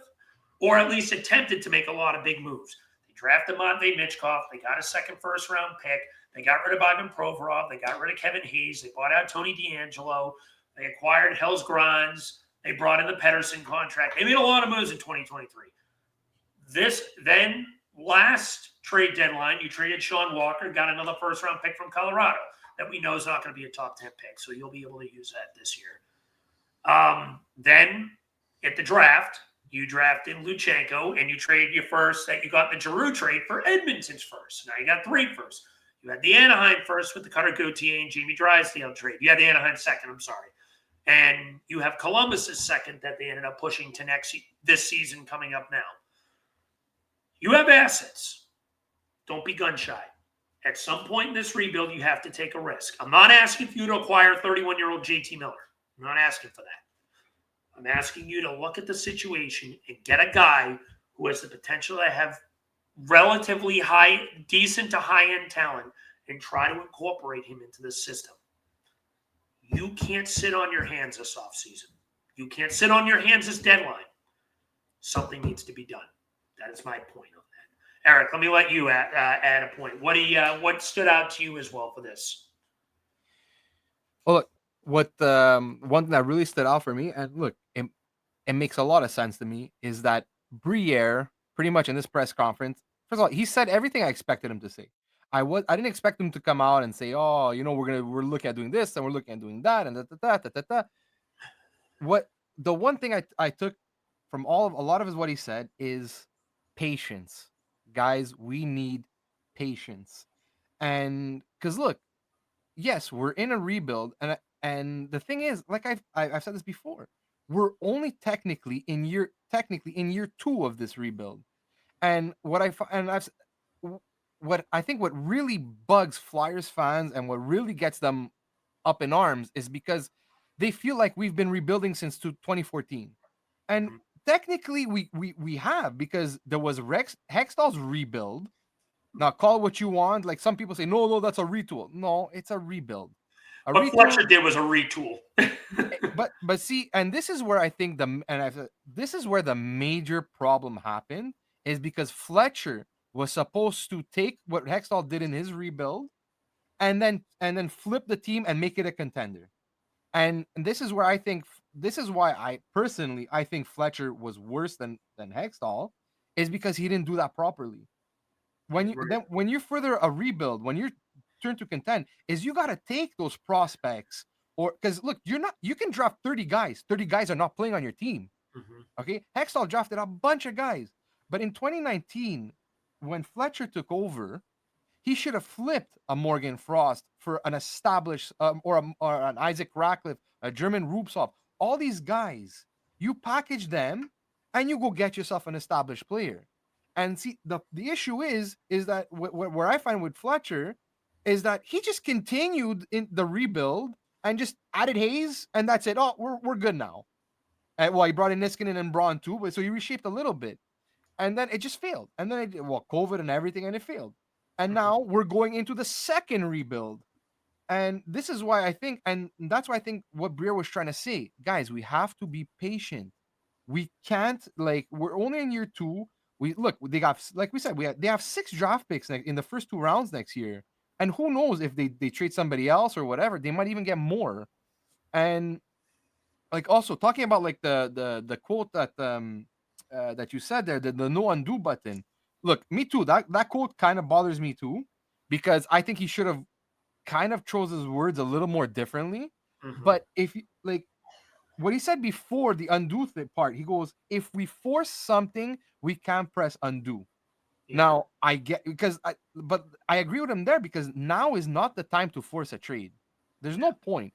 or at least attempted to make a lot of big moves. They drafted Matvei Michkov. They got a second first-round pick. They got rid of Ivan Provorov. They got rid of Kevin Hayes. They bought out Tony DeAngelo. They acquired Hells Grans. They brought in the Pedersen contract. They made a lot of moves in 2023. Then last trade deadline, you traded Sean Walker, got another first-round pick from Colorado that we know is not going to be a top 10 pick, so you'll be able to use that this year. Then at the draft, you drafted Luchenko, and you traded your first that you got in the Giroux trade for Edmonton's first. Now you got 3 firsts. You had the Anaheim first with the Cutter Gauthier and Jamie Drysdale trade. You had the Anaheim second, I'm sorry. And you have Columbus's second that they ended up pushing to this season coming up now. You have assets. Don't be gun shy. At some point in this rebuild, you have to take a risk. I'm not asking for you to acquire 31-year-old JT Miller. I'm not asking for that. I'm asking you to look at the situation and get a guy who has the potential to have relatively decent to high-end talent and try to incorporate him into the system. You can't sit on your hands this offseason. You can't sit on your hands this deadline. Something needs to be done. That is my point on that. Eric, let me let you add a point. What stood out to you as well for this? Well, look, what one thing that really stood out for me, and look, it makes a lot of sense to me, is that Briere, pretty much in this press conference, first of all, he said everything I expected him to say. I didn't expect him to come out and say, "Oh, we're looking at doing this and we're looking at doing that and da." What the one thing I took from a lot of what he said is patience, guys. We need patience, and because look, yes, we're in a rebuild, and the thing is, like I've said this before, we're only technically in year 2 of this rebuild, and what I think what really bugs Flyers fans and what really gets them up in arms is because they feel like we've been rebuilding since 2014. And technically we have, because there was Hextall's rebuild. Now call it what you want. Like some people say, no, that's a retool. No, it's a rebuild. What Fletcher did was a retool. but see, and this is where I think this is where the major problem happened, is because Fletcher was supposed to take what Hextall did in his rebuild and then flip the team and make it a contender. And this is where I think, this is why I personally think Fletcher was worse than Hextall, is because he didn't do that properly. When you're further a rebuild, when you're turn to contend, is you got to take those prospects, or because look, you can draft 30 guys. 30 guys are not playing on your team. Okay, Hextall drafted a bunch of guys, but in 2019, when Fletcher took over, he should have flipped a Morgan Frost for an established or an Isaac Ratcliffe, a German Rubsov. All these guys, you package them and you go get yourself an established player. And see, the issue is that where I find with Fletcher is that he just continued in the rebuild and just added Hayes, and that's it. Oh, we're good now. Well, he brought in Niskanen and Braun too, but so he reshaped a little bit, and then it just failed. And then COVID and everything, and it failed. And now we're going into the second rebuild. And this is why I think, and that's why I think what Briere was trying to say, guys, we have to be patient. We can't, we're only in year 2. They got, like we said, they have 6 draft picks in the first 2 rounds next year. And who knows if they trade somebody else or whatever, they might even get more. And also talking about the quote that you said there, the no undo button. Look, me too. That quote kind of bothers me too, because I think he should have kind of chose his words a little more differently. But if what he said before the undo part, he goes, if we force something, we can't press undo. Yeah. Now I get, but I agree with him there, because now is not the time to force a trade. There's no point.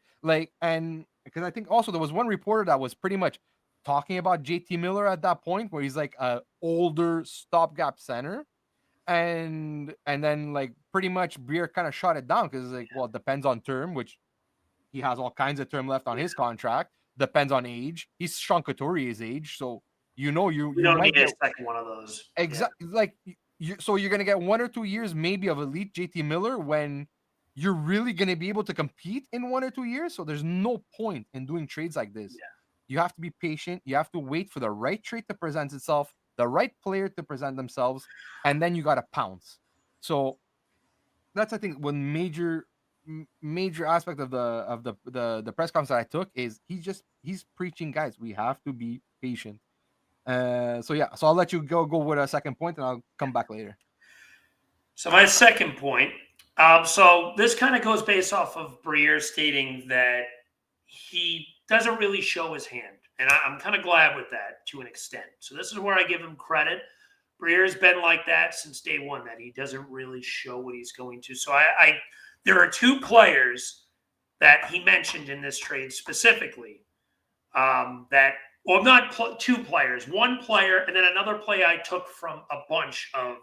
And because I think also there was one reporter that was pretty much talking about JT Miller at that point, where he's like a older stopgap center, and then pretty much Briere kind of shot it down, because it's well, it depends on term, which he has all kinds of term left on his contract. Depends on age. He's Sean Couturier's age, so you don't need a second one of those. Exactly. So you're gonna get 1 or 2 years maybe of elite JT Miller, when you're really gonna be able to compete in 1 or 2 years. So there's no point in doing trades like this. Yeah. You have to be patient. You have to wait for the right trade to present itself, the right player to present themselves, and then you got to pounce. So that's, I think, one major aspect of the press conference that I took, is he's preaching, guys, we have to be patient. So I'll let you go with a second point, and I'll come back later. So my second point, so this kind of goes based off of Briere stating that he doesn't really show his hand. And I'm kind of glad with that to an extent. So this is where I give him credit. Briere's been like that since day one, that he doesn't really show what he's going to. So there are 2 players that he mentioned in this trade specifically, not 2 players, 1 player, and then another play I took from a bunch of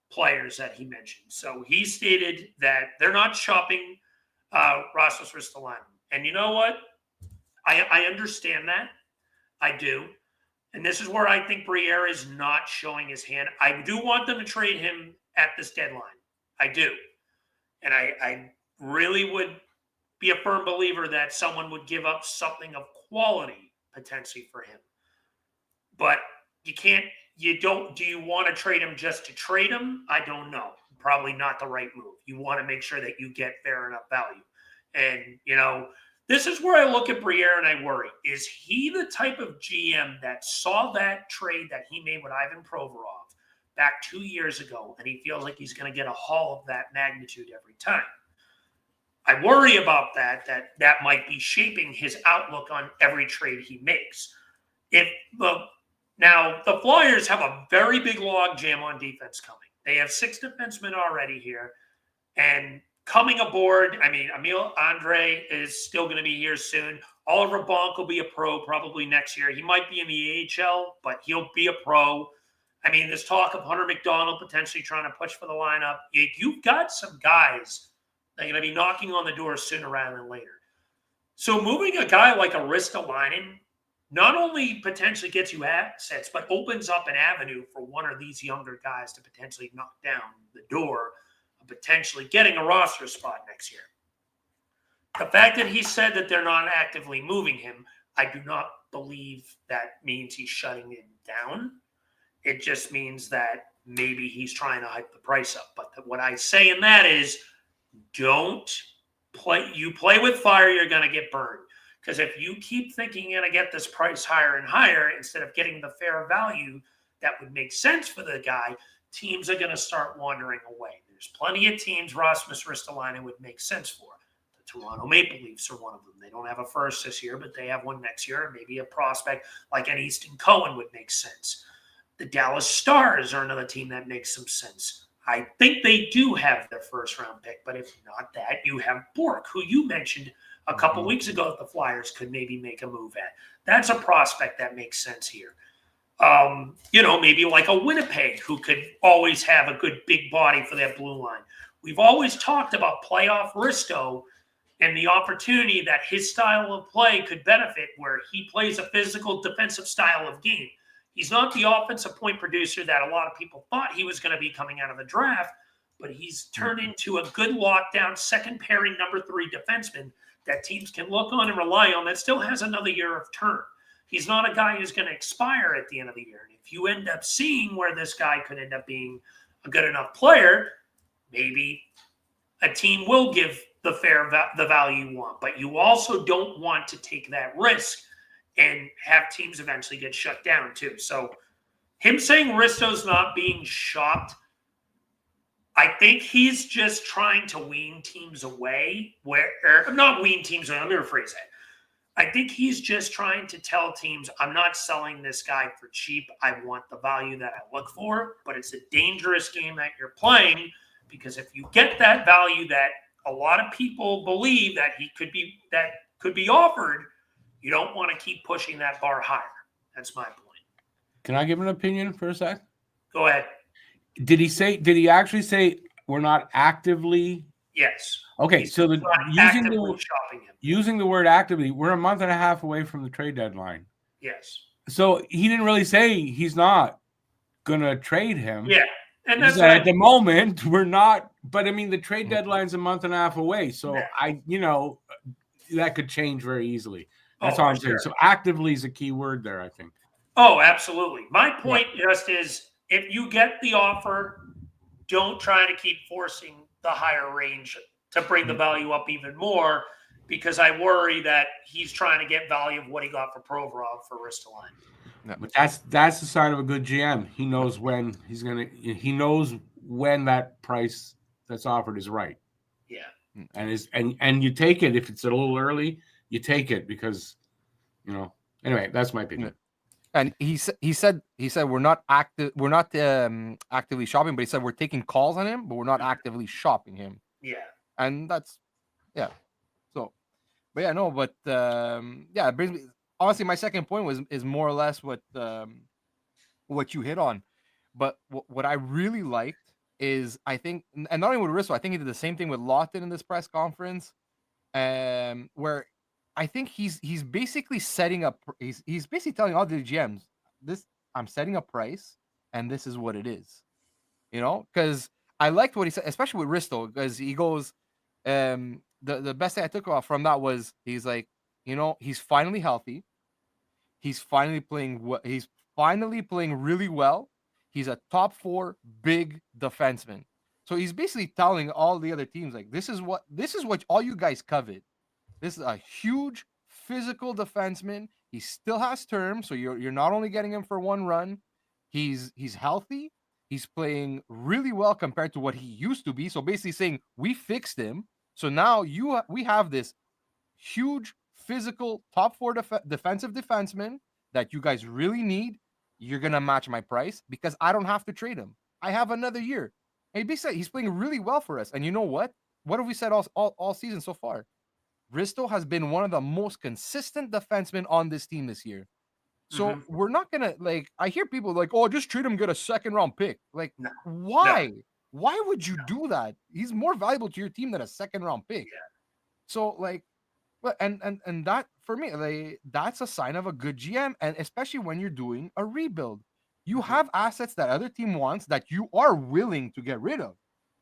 players that he mentioned. So he stated that they're not shopping Rasmus Ristolainen. And you know what? I understand that. I do. And this is where I think Briere is not showing his hand. I do want them to trade him at this deadline. I do. And I really would be a firm believer that someone would give up something of quality potentially for him. But do you want to trade him just to trade him? I don't know. Probably not the right move. You want to make sure that you get fair enough value. And, this is where I look at Briere and I worry. Is he the type of GM that saw that trade that he made with Ivan Provorov back 2 years ago, and he feels like he's going to get a haul of that magnitude every time? I worry about that might be shaping his outlook on every trade he makes. Now, the Flyers have a very big log jam on defense coming. They have 6 defensemen already here, and coming aboard, Emil Andre is still going to be here soon. Oliver Bonk will be a pro probably next year. He might be in the AHL, but he'll be a pro. There's talk of Hunter McDonald potentially trying to push for the lineup. You've got some guys that are going to be knocking on the door sooner rather than later. So moving a guy like Ristolainen not only potentially gets you assets, but opens up an avenue for one of these younger guys to potentially knock down the door of potentially getting a roster spot next year. The fact that he said that they're not actively moving him, I do not believe that means he's shutting him down. It just means that maybe he's trying to hike the price up. But what I say in that is, don't play. You play with fire, you're going to get burned. Because if you keep thinking you're going to get this price higher and higher instead of getting the fair value that would make sense for the guy, teams are going to start wandering away. There's plenty of teams Rasmus Ristolainen would make sense for. The Toronto Maple Leafs are one of them. They don't have a first this year, but they have one next year. Maybe a prospect like an Easton Cohen would make sense. The Dallas Stars are another team that makes some sense. I think they do have their first round pick, but if not that, you have Bork, who you mentioned a couple weeks ago that the Flyers could maybe make a move at. That's a prospect that makes sense here. Maybe like a Winnipeg, who could always have a good big body for their blue line. We've always talked about playoff Risto and the opportunity that his style of play could benefit, where he plays a physical defensive style of game. He's not the offensive point producer that a lot of people thought he was going to be coming out of the draft, but he's turned into a good lockdown second pairing number 3 defenseman that teams can look on and rely on that still has another year of term. He's not a guy who's going to expire at the end of the year. And if you end up seeing where this guy could end up being a good enough player, maybe a team will give the value you want. But you also don't want to take that risk and have teams eventually get shut down too. So him saying Risto's not being shopped, I think he's just trying to wean teams away. Not wean teams away, let me rephrase that. I think he's just trying to tell teams, I'm not selling this guy for cheap. I want the value that I look for, but it's a dangerous game that you're playing, because if you get that value that a lot of people believe that could be offered, you don't want to keep pushing that bar higher. That's my point. Can I give an opinion for a sec? Go ahead. Did he actually say we're not actively? Yes. Okay, He's so shopping him. Using the word actively, we're a month and a half away from the trade deadline. Yes. So he didn't really say he's not gonna trade him. Yeah. And that's at the moment we're not, but I mean the trade deadline's a month and a half away. So yeah. That could change very easily. That's all I'm saying. So actively is a key word there, I think. Oh, absolutely. My point just is, if you get the offer, don't try to keep forcing the higher range to bring the value up even more, because I worry that he's trying to get value of what he got for Provorov for Ristolainen. No, but that's the sign of a good GM. He knows when he knows when that price that's offered is right. Yeah. And you take it if it's a little early, you take it because anyway, that's my opinion. And he said we're not actively shopping, but he said we're taking calls on him, but we're not actively shopping him. Yeah. And that's so, but it brings me, honestly, my second point is more or less what you hit on. But what I really liked is, I think, and not only with Risto, I think he did the same thing with Lawton in this press conference, where I think he's basically setting up. He's basically telling all the GMs, I'm setting a price, and this is what it is. Because I liked what he said, especially with Risto, because he goes, the best thing I took off from that was, he's like, he's finally healthy. He's finally playing. He's finally playing really well. He's a top 4 big defenseman. So he's basically telling all the other teams, like, this is what all you guys covet. This is a huge physical defenseman. He still has term, so you're not only getting him for one run. He's healthy. He's playing really well compared to what he used to be. So basically saying, we fixed him. So now we have this huge physical top 4 defensive defenseman that you guys really need. You're gonna match my price because I don't have to trade him. I have another year. And basically, he's playing really well for us. And you know what? What have we said all season so far? Risto has been one of the most consistent defensemen on this team this year. So we're not gonna, like, I hear people like, oh, just treat him, get a second round pick. Like, why? No. Why would you do that? He's more valuable to your team than a second round pick. Yeah. So, like, Well, and that for me, that's a sign of a good GM, and especially when you're doing a rebuild, you have assets that other team wants that you are willing to get rid of,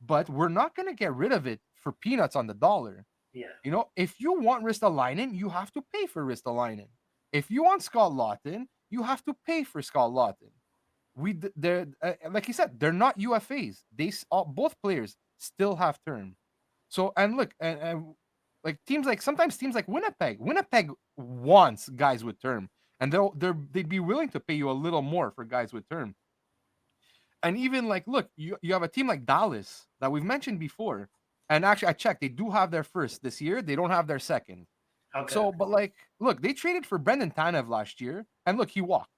but we're not going to get rid of it for peanuts on the dollar. Yeah. If you want Ristolainen, you have to pay for Ristolainen. If you want Scott Lawton, you have to pay for Scott Lawton. They're like you said, they're not UFAs. Both players still have term. So and look, and like sometimes teams like Winnipeg wants guys with term, and they'd be willing to pay you a little more for guys with term. And even like, look, you have a team like Dallas that we've mentioned before, and actually I checked, they do have their first this year. They don't have their second. Okay. So, but like, look, they traded for Brendan Tanev last year, and look, he walked.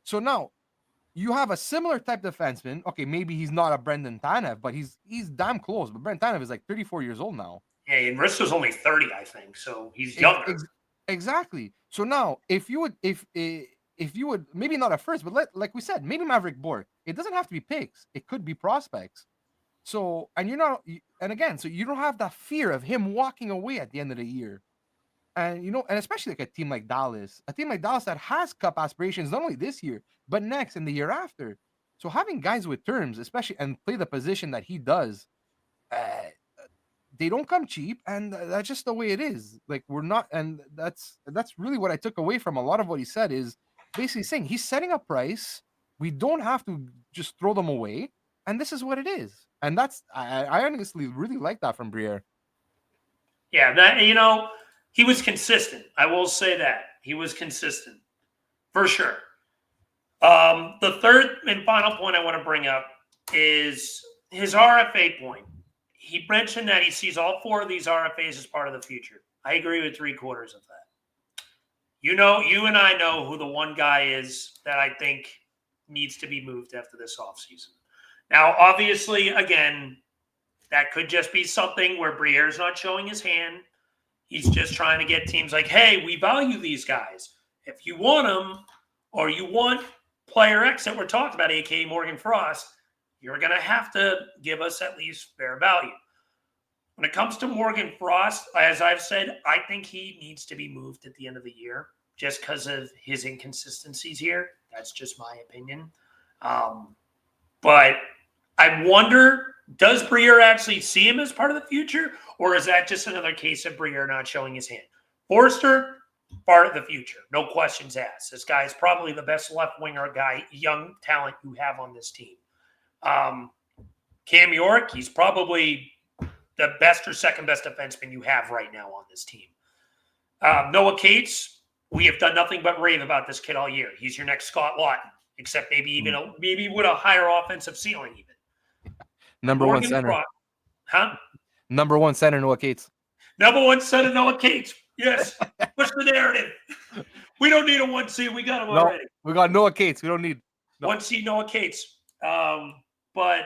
So now you have a similar type defenseman. Okay, maybe he's not a Brendan Tanev, but he's damn close. But Brendan Tanev is like 34 years old now. Yeah, and Risto's only 30, I think, so he's younger. Exactly. So now, if you would maybe not at first, but like we said, maybe Maverick Bork. It doesn't have to be picks. It could be prospects. So and so you don't have that fear of him walking away at the end of the year. And and especially like a team like Dallas that has cup aspirations not only this year but next and the year after. So having guys with terms, especially and play the position that he does, they don't come cheap, and that's just the way it is. Like we're not, and that's really what I took away from a lot of what he said is basically saying he's setting a price. We don't have to just throw them away, and this is what it is. And that's I honestly really like that from Briere. Yeah, that he was consistent. I will say that he was consistent for sure. The third and final point I want to bring up is his RFA point. He mentioned that he sees all four of these RFAs as part of the future. I agree with 3/4 of that. You and I know who the one guy is that I think needs to be moved after this offseason. Now, obviously, again, that could just be something where Briere's not showing his hand. He's just trying to get teams like, hey, we value these guys. If you want them or you want player X that we're talking about, a.k.a. Morgan Frost, you're going to have to give us at least fair value. When it comes to Morgan Frost, as I've said, I think he needs to be moved at the end of the year just because of his inconsistencies here. That's just my opinion. But I wonder, does Briere actually see him as part of the future, or is that just another case of Briere not showing his hand? Forster, part of the future. No questions asked. This guy is probably the best left winger guy, young talent you have on this team. Cam York, he's probably the best or second best defenseman you have right now on this team. Noah Cates, we have done nothing but rave about this kid all year. He's your next Scott Lawton, except maybe with a higher offensive ceiling even. Number one center. Number one center, Noah Cates. Number one center, Noah Cates. Yes. Push the narrative. We don't need a 1C. We got him already. We got Noah Cates. We don't need 1C Noah Cates. But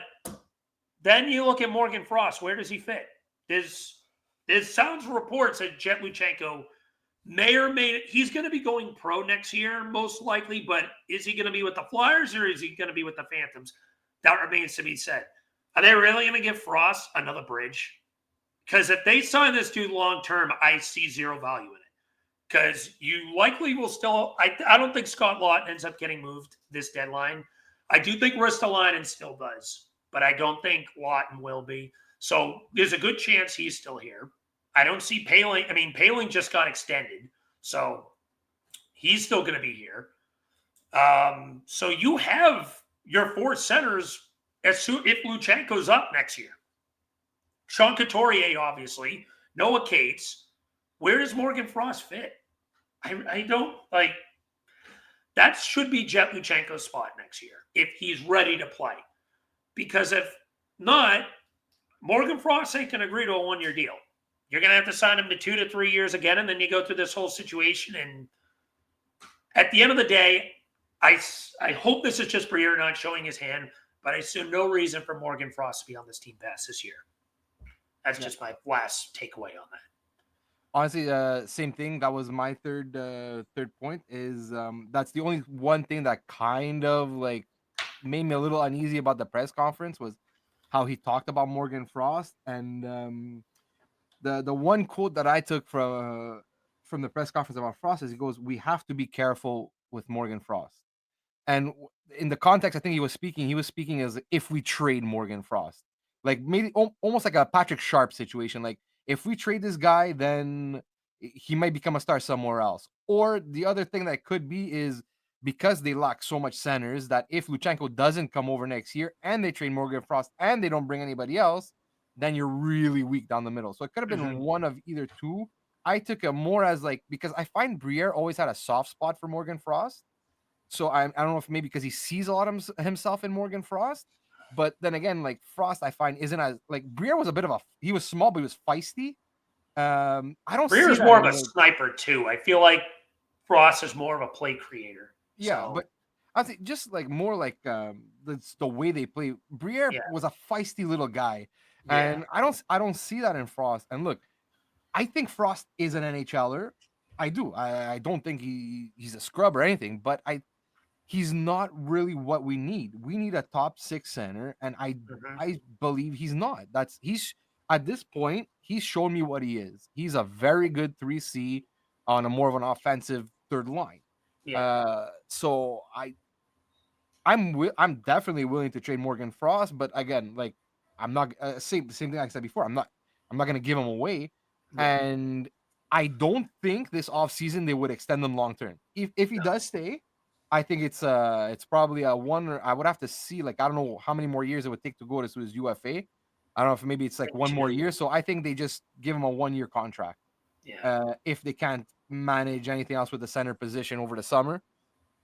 then you look at Morgan Frost. Where does he fit? There's sounds reports that Jet Luchenko he's going to be going pro next year, most likely, but is he going to be with the Flyers or is he going to be with the Phantoms? That remains to be said. Are they really going to give Frost another bridge? Because if they sign this dude long-term, I see zero value in it. Because you likely will still – I don't think Scott Lawton ends up getting moved this deadline. I do think Ristolainen still does, but I don't think Lawton will be. So there's a good chance he's still here. I don't see Paling. I mean, Paling just got extended, so he's still going to be here. So you have your four centers if Luchenko's up next year. Sean Couturier, obviously. Noah Cates. Where does Morgan Frost fit? I don't like – that should be Jet Luchenko's spot next year if he's ready to play. Because if not, Morgan Frost ain't going to agree to a one-year deal. You're going to have to sign him to 2 to 3 years again, and then you go through this whole situation. And at the end of the day, I hope this is just Briere not showing his hand, but I see no reason for Morgan Frost to be on this team past this year. That's just my last takeaway on that. Honestly, same thing. That was my third point. Is that's the only one thing that kind of like made me a little uneasy about the press conference was how he talked about Morgan Frost, and the one quote that I took from the press conference about Frost is he goes, "We have to be careful with Morgan Frost." And in the context, I think he was speaking as if we trade Morgan Frost, like maybe almost like a Patrick Sharp situation. Like if we trade this guy, then he might become a star somewhere else. Or the other thing that could be is because they lack so much centers that if Luchenko doesn't come over next year and they trade Morgan Frost and they don't bring anybody else, then you're really weak down the middle. So it could have been one of either two. I took it more as like because I find Briere always had a soft spot for Morgan Frost. So I don't know if maybe because he sees a lot of himself in Morgan Frost, but then again, like Frost, I find isn't as like Briere was a bit of he was small, but he was feisty. I don't Briere see is that more of in, a sniper too. I feel like Frost is more of a play creator. yeah, So, but I think just like more like it's the way they play. Briere yeah, was a feisty little guy, yeah, and I don't see that in Frost. And look, I think Frost is an NHLer. I do. I don't think he's a scrub or anything, but he's not really what we need. We need a top 6 center, and mhm, I believe he's not. He's at this point, he's shown me what he is. He's a very good 3C on a more of an offensive third line. yeah. So I'm definitely willing to trade Morgan Frost, but again, like I'm not same thing I said before. I'm not going to give him away, Yeah. and I don't think this offseason they would extend him long term. If he No. does stay, I think it's probably a one. Or I would have to see like I don't know how many more years it would take to go to his UFA. I don't know if maybe it's like one more 2. year. So I think they just give him a 1 year contract. Yeah. If they can't manage anything else with the center position over the summer.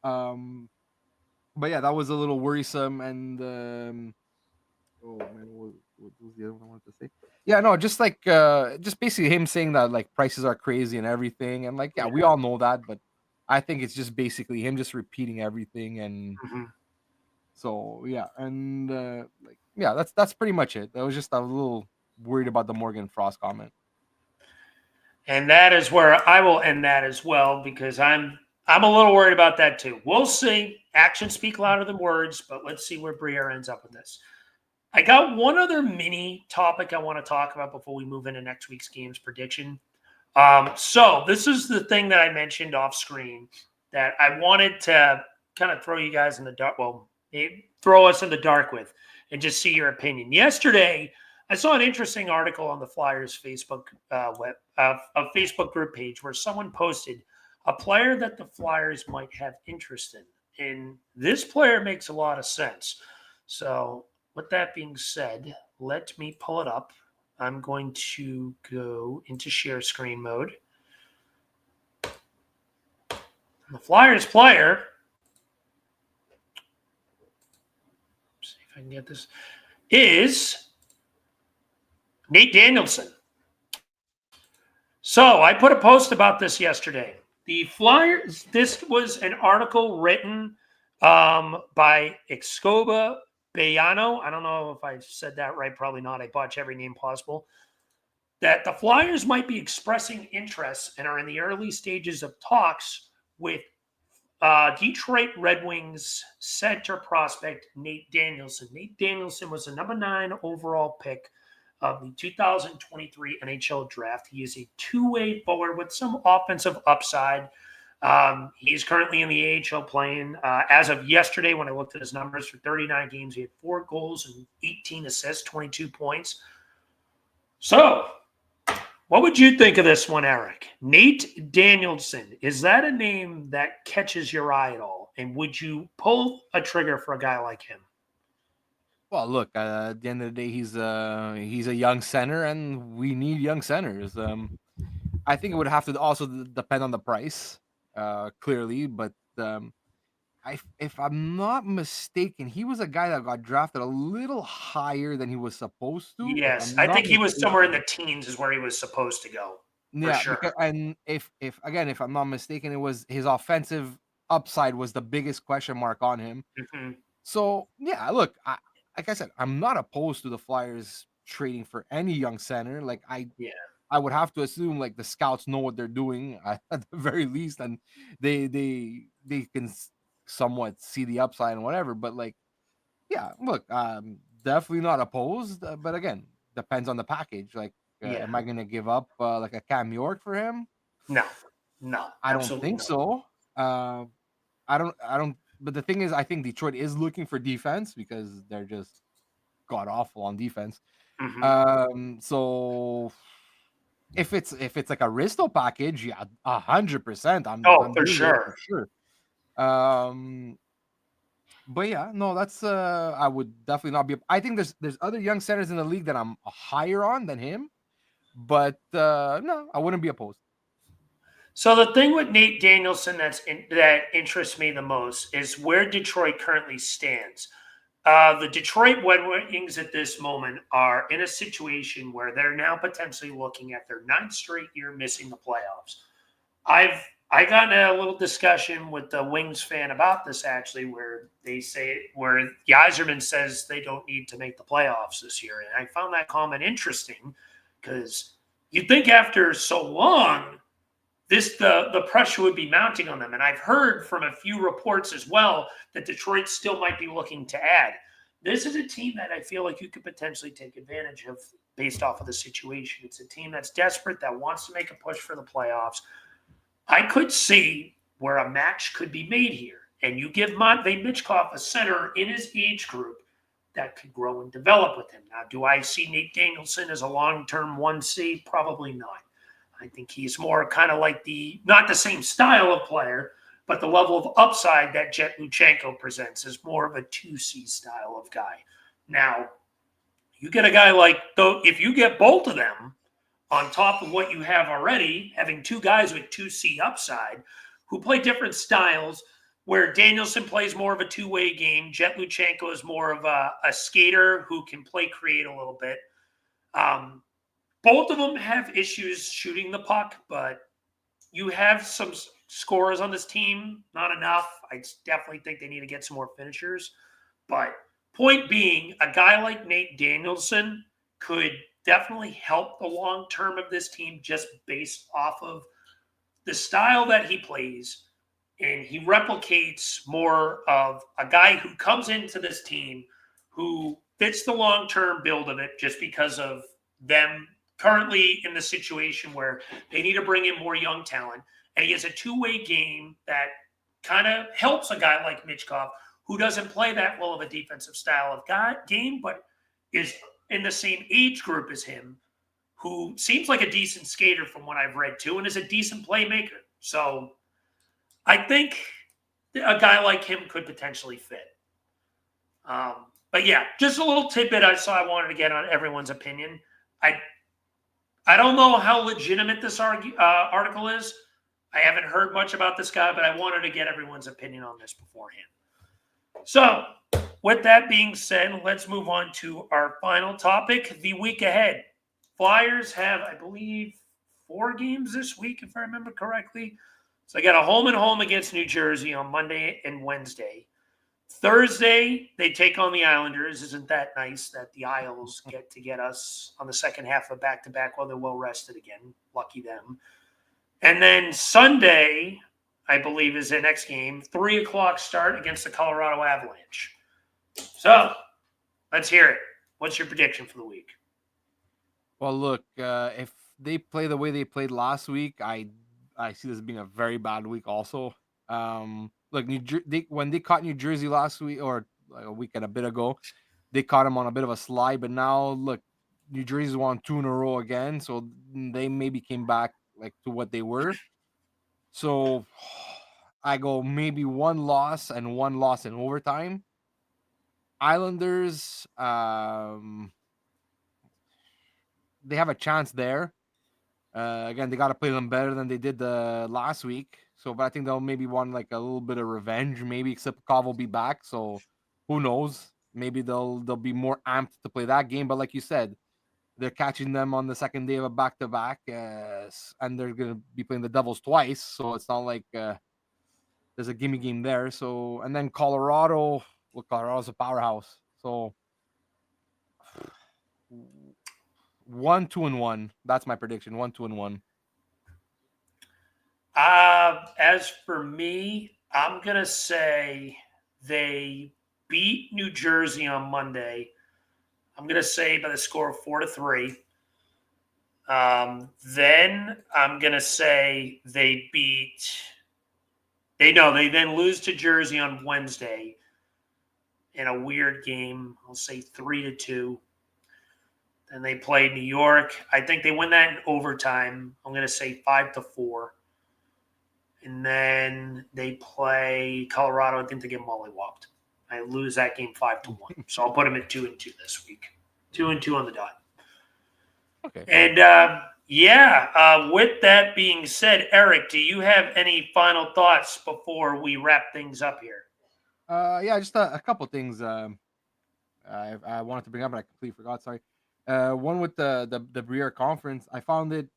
But yeah, that was a little worrisome. And oh man, what was the other one I wanted to say? Yeah, no, just basically him saying that like prices are crazy and everything, and like yeah, we all know that, but I think it's just basically him just repeating everything, and Mhm. so yeah, and like yeah, that's pretty much it. I was just a little worried about the Morgan Frost comment. And that is where I will end that as well because I'm a little worried about that too. We'll see. Actions speak louder than words, but let's see where Briere ends up with this. I got one other mini topic I want to talk about before we move into next week's games prediction. So this is the thing that I mentioned off screen that I wanted to kind of throw you guys in the dark. Well, throw us in the dark with, and just see your opinion. Yesterday, I saw an interesting article on the Flyers Facebook a Facebook group page where someone posted a player that the Flyers might have interest in, and this player makes a lot of sense. So, with that being said, let me pull it up. I'm going to go into share screen mode. The Flyers player, see if I can get this, is Nate Danielson. So I put a post about this yesterday. The Flyers, this was an article written by Excoba Bayano. I don't know if I said that right. Probably not. I botch every name possible. That the Flyers might be expressing interest and are in the early stages of talks with Detroit Red Wings center prospect Nate Danielson. Nate Danielson was the number 9 overall pick of the 2023 NHL draft. He is a two-way forward with some offensive upside. He's currently in the AHL playing. As of yesterday, when I looked at his numbers for 39 games, he had 4 goals and 18 assists, 22 points. So, what would you think of this one, Eric? Nate Danielson, is that a name that catches your eye at all? And would you pull a trigger for a guy like him? Well, look, at the end of the day, he's a young center, and we need young centers. I think it would have to also depend on the price, clearly. But if I'm not mistaken, he was a guy that got drafted a little higher than he was supposed to. If Yes, I'm I not think he was somewhere in mistaken. the teens is where he was supposed to go, for Yeah, sure. and if again, if I'm not mistaken, it was his offensive upside was the biggest question mark on him. Mhm. So yeah, look, like I said, I'm not opposed to the Flyers trading for any young center. Like Yeah. I would have to assume like the scouts know what they're doing at the very least, and they can somewhat see the upside and whatever. But like, yeah, look, definitely not opposed. But again, depends on the package. Like, am I going to give up like a Cam York for him? No, I don't absolutely think not. so. I don't. But the thing is, I think Detroit is looking for defense because they're just god awful on defense. So if it's like a Risto package, yeah, 100%. I'm For doing it for sure. sure. But yeah, no, that's I would definitely not be. I think there's other young centers in the league that I'm higher on than him, but no, I wouldn't be opposed. So the thing with Nate Danielson that interests me the most is where Detroit currently stands. The Detroit Red Wings at this moment are in a situation where they're now potentially looking at their 9th straight year missing the playoffs. I got in a little discussion with the Wings fan about this actually, where Yzerman says they don't need to make the playoffs this year, and I found that comment interesting because you'd think after so long, the pressure would be mounting on them. And I've heard from a few reports as well that Detroit still might be looking to add. This is a team that I feel like you could potentially take advantage of based off of the situation. It's a team that's desperate, that wants to make a push for the playoffs. I could see where a match could be made here. And you give Matvei Michkov a center in his age group that could grow and develop with him. Now, do I see Nate Danielson as a long-term 1C? Probably not. I think he's more kind of like not the same style of player, but the level of upside that Jet Luchenko presents is more of a 2C style of guy. Now, you get a guy if you get both of them on top of what you have already, having two guys with 2C upside who play different styles, where Danielson plays more of a two-way game, Jet Luchenko is more of a skater who can create a little bit. Both of them have issues shooting the puck, but you have some scorers on this team. Not enough. I definitely think they need to get some more finishers. But point being, a guy like Nate Danielson could definitely help the long term of this team just based off of the style that he plays. And he replicates more of a guy who comes into this team who fits the long-term build of it just because of them currently in the situation where they need to bring in more young talent. And he has a two-way game that kind of helps a guy like Michkov, who doesn't play that well of a defensive style of game, but is in the same age group as him, who seems like a decent skater from what I've read too, and is a decent playmaker. So I think a guy like him could potentially fit. But yeah, just a little tidbit I wanted to get on everyone's opinion. I don't know how legitimate this article is. I haven't heard much about this guy, but I wanted to get everyone's opinion on this beforehand. So with that being said, let's move on to our final topic, the week ahead. Flyers have, I believe, 4 games this week, if I remember correctly. So I got a home and home against New Jersey on Monday and Wednesday. Thursday, they take on the Islanders. Isn't that nice that the Isles get us on the second half of back-to-back while they're well-rested again? Lucky them. And then Sunday, I believe, is the next game. 3 o'clock start against the Colorado Avalanche. So, let's hear it. What's your prediction for the week? Well, look, if they play the way they played last week, I see this being a very bad week also. Look, when they caught New Jersey last week, or like a week and a bit ago, they caught them on a bit of a slide. But now, look, New Jersey's won 2 in a row again, so they maybe came back like to what they were. So I go maybe 1 loss and 1 loss in overtime. Islanders, they have a chance there. Again, they got to play them better than they did the last week. So, but I think they'll maybe want like a little bit of revenge. Maybe Sipkov will be back. So, who knows? Maybe they'll be more amped to play that game. But like you said, they're catching them on the second day of a back-to-back, and they're gonna be playing the Devils twice. So it's not like there's a gimme game there. So, and then Colorado, well, Colorado's a powerhouse. So 1-2-1. That's my prediction. 1-2-1. As for me, I'm gonna say they beat New Jersey on Monday. I'm gonna say by the score of 4-3. Then I'm going to say they then lose to Jersey on Wednesday in a weird game. I'll say 3-2. Then they play New York. I think they win that in overtime. I'm going to say 5-4. And then they play Colorado. I think they get mollywopped. I lose that game 5-1. So I'll put them at 2-2 this week. 2-2 on the dot. Okay. And with that being said, Eric, do you have any final thoughts before we wrap things up here? Yeah, just a couple things I wanted to bring up, but I completely forgot. Sorry. One with the Briere conference, I found it.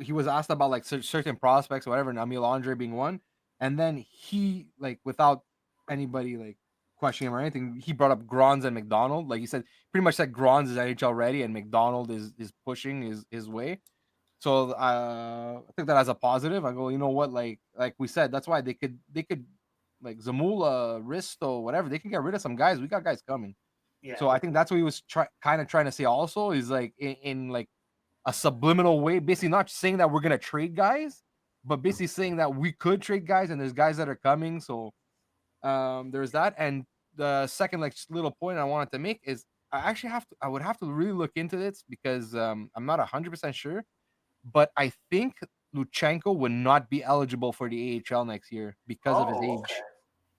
He was asked about like certain prospects, or whatever, and Emil Andre being one, and then he, like, without anybody like questioning him or anything, he brought up Grons and McDonald. Like, he said, pretty much said Grons is NHL ready and McDonald is pushing his way. So I think that as a positive. I go, you know what, like we said, that's why they could like Zamula, Risto, whatever, they can get rid of some guys. We got guys coming. Yeah. So I think that's what he was kind of trying to say. Also, is like in like a subliminal way, basically not saying that we're gonna trade guys, but basically saying that we could trade guys and there's guys that are coming. So there's that. And the second like little point I wanted to make is I would have to really look into this because I'm not 100% sure, but I think Luchenko would not be eligible for the AHL next year because of his age. Okay.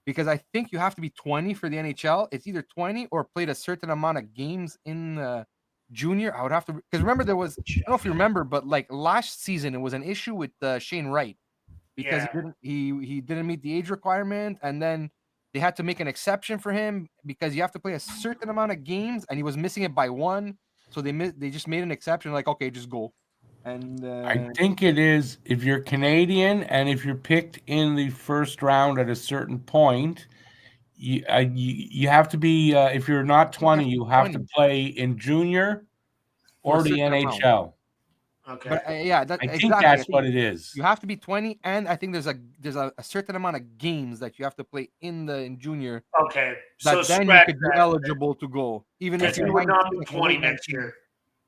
Because I think you have to be 20 for the NHL. It's either 20 or played a certain amount of games in junior. I would have to, because remember there was, I don't know if you remember, but like last season it was an issue with Shane Wright because he didn't meet the age requirement, and then they had to make an exception for him because you have to play a certain amount of games, and he was missing it by one, so they just made an exception, like, okay, just go. And I think it is, if you're Canadian and if you're picked in the first round at a certain point, you have to be, if you're not 20, you have to play in junior or the NHL. Okay. But yeah, I think that's what it is. You have to be 20, and I think there's a certain amount of games that you have to play in junior. Okay. That So then you could be eligible to go, even if he you're would not be 19, 20 next year.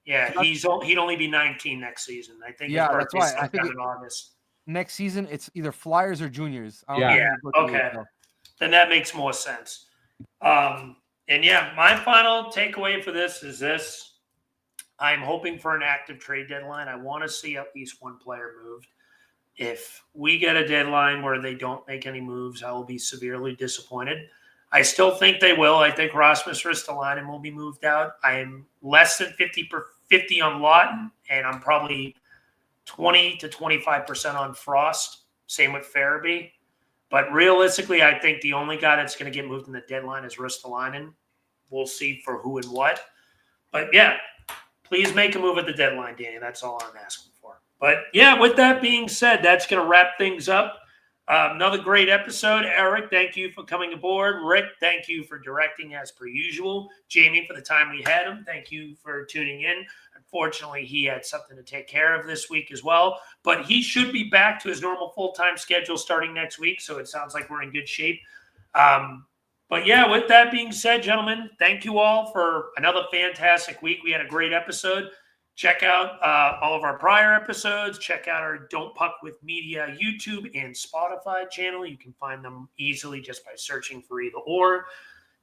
Yeah, he'd only be 19 next season. I think. Yeah, that's why I think in August. Next season it's either Flyers or juniors. Yeah. Okay. Then that makes more sense. And yeah, my final takeaway for this is this. I'm hoping for an active trade deadline. I want to see at least one player moved. If we get a deadline where they don't make any moves, I will be severely disappointed. I still think they will. I think Rasmus Ristolainen will be moved out. I am less than 50 on Lawton, and I'm probably 20 to 25% on Frost. Same with Farabee. But realistically, I think the only guy that's going to get moved in the deadline is Ristolainen. We'll see for who and what. But yeah, please make a move at the deadline, Danny. That's all I'm asking for. But yeah, with that being said, that's going to wrap things up. Another great episode. Eric, thank you for coming aboard. Rick, thank you for directing as per usual. Jamey, for the time we had him, thank you for tuning in. Unfortunately, he had something to take care of this week as well, but he should be back to his normal full-time schedule starting next week, so it sounds like we're in good shape. But yeah, with that being said, gentlemen, thank you all for another fantastic week. We had a great episode. Check out all of our prior episodes. Check out our Don't Puck with Media YouTube and Spotify channel. You can find them easily just by searching for either or.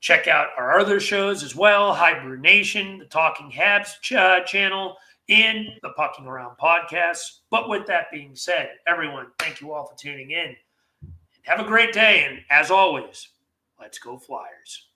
Check out our other shows as well, High Nation, the Talking Habs channel, and the Pucking Around podcast. But with that being said, everyone, thank you all for tuning in. Have a great day, and as always, let's go Flyers.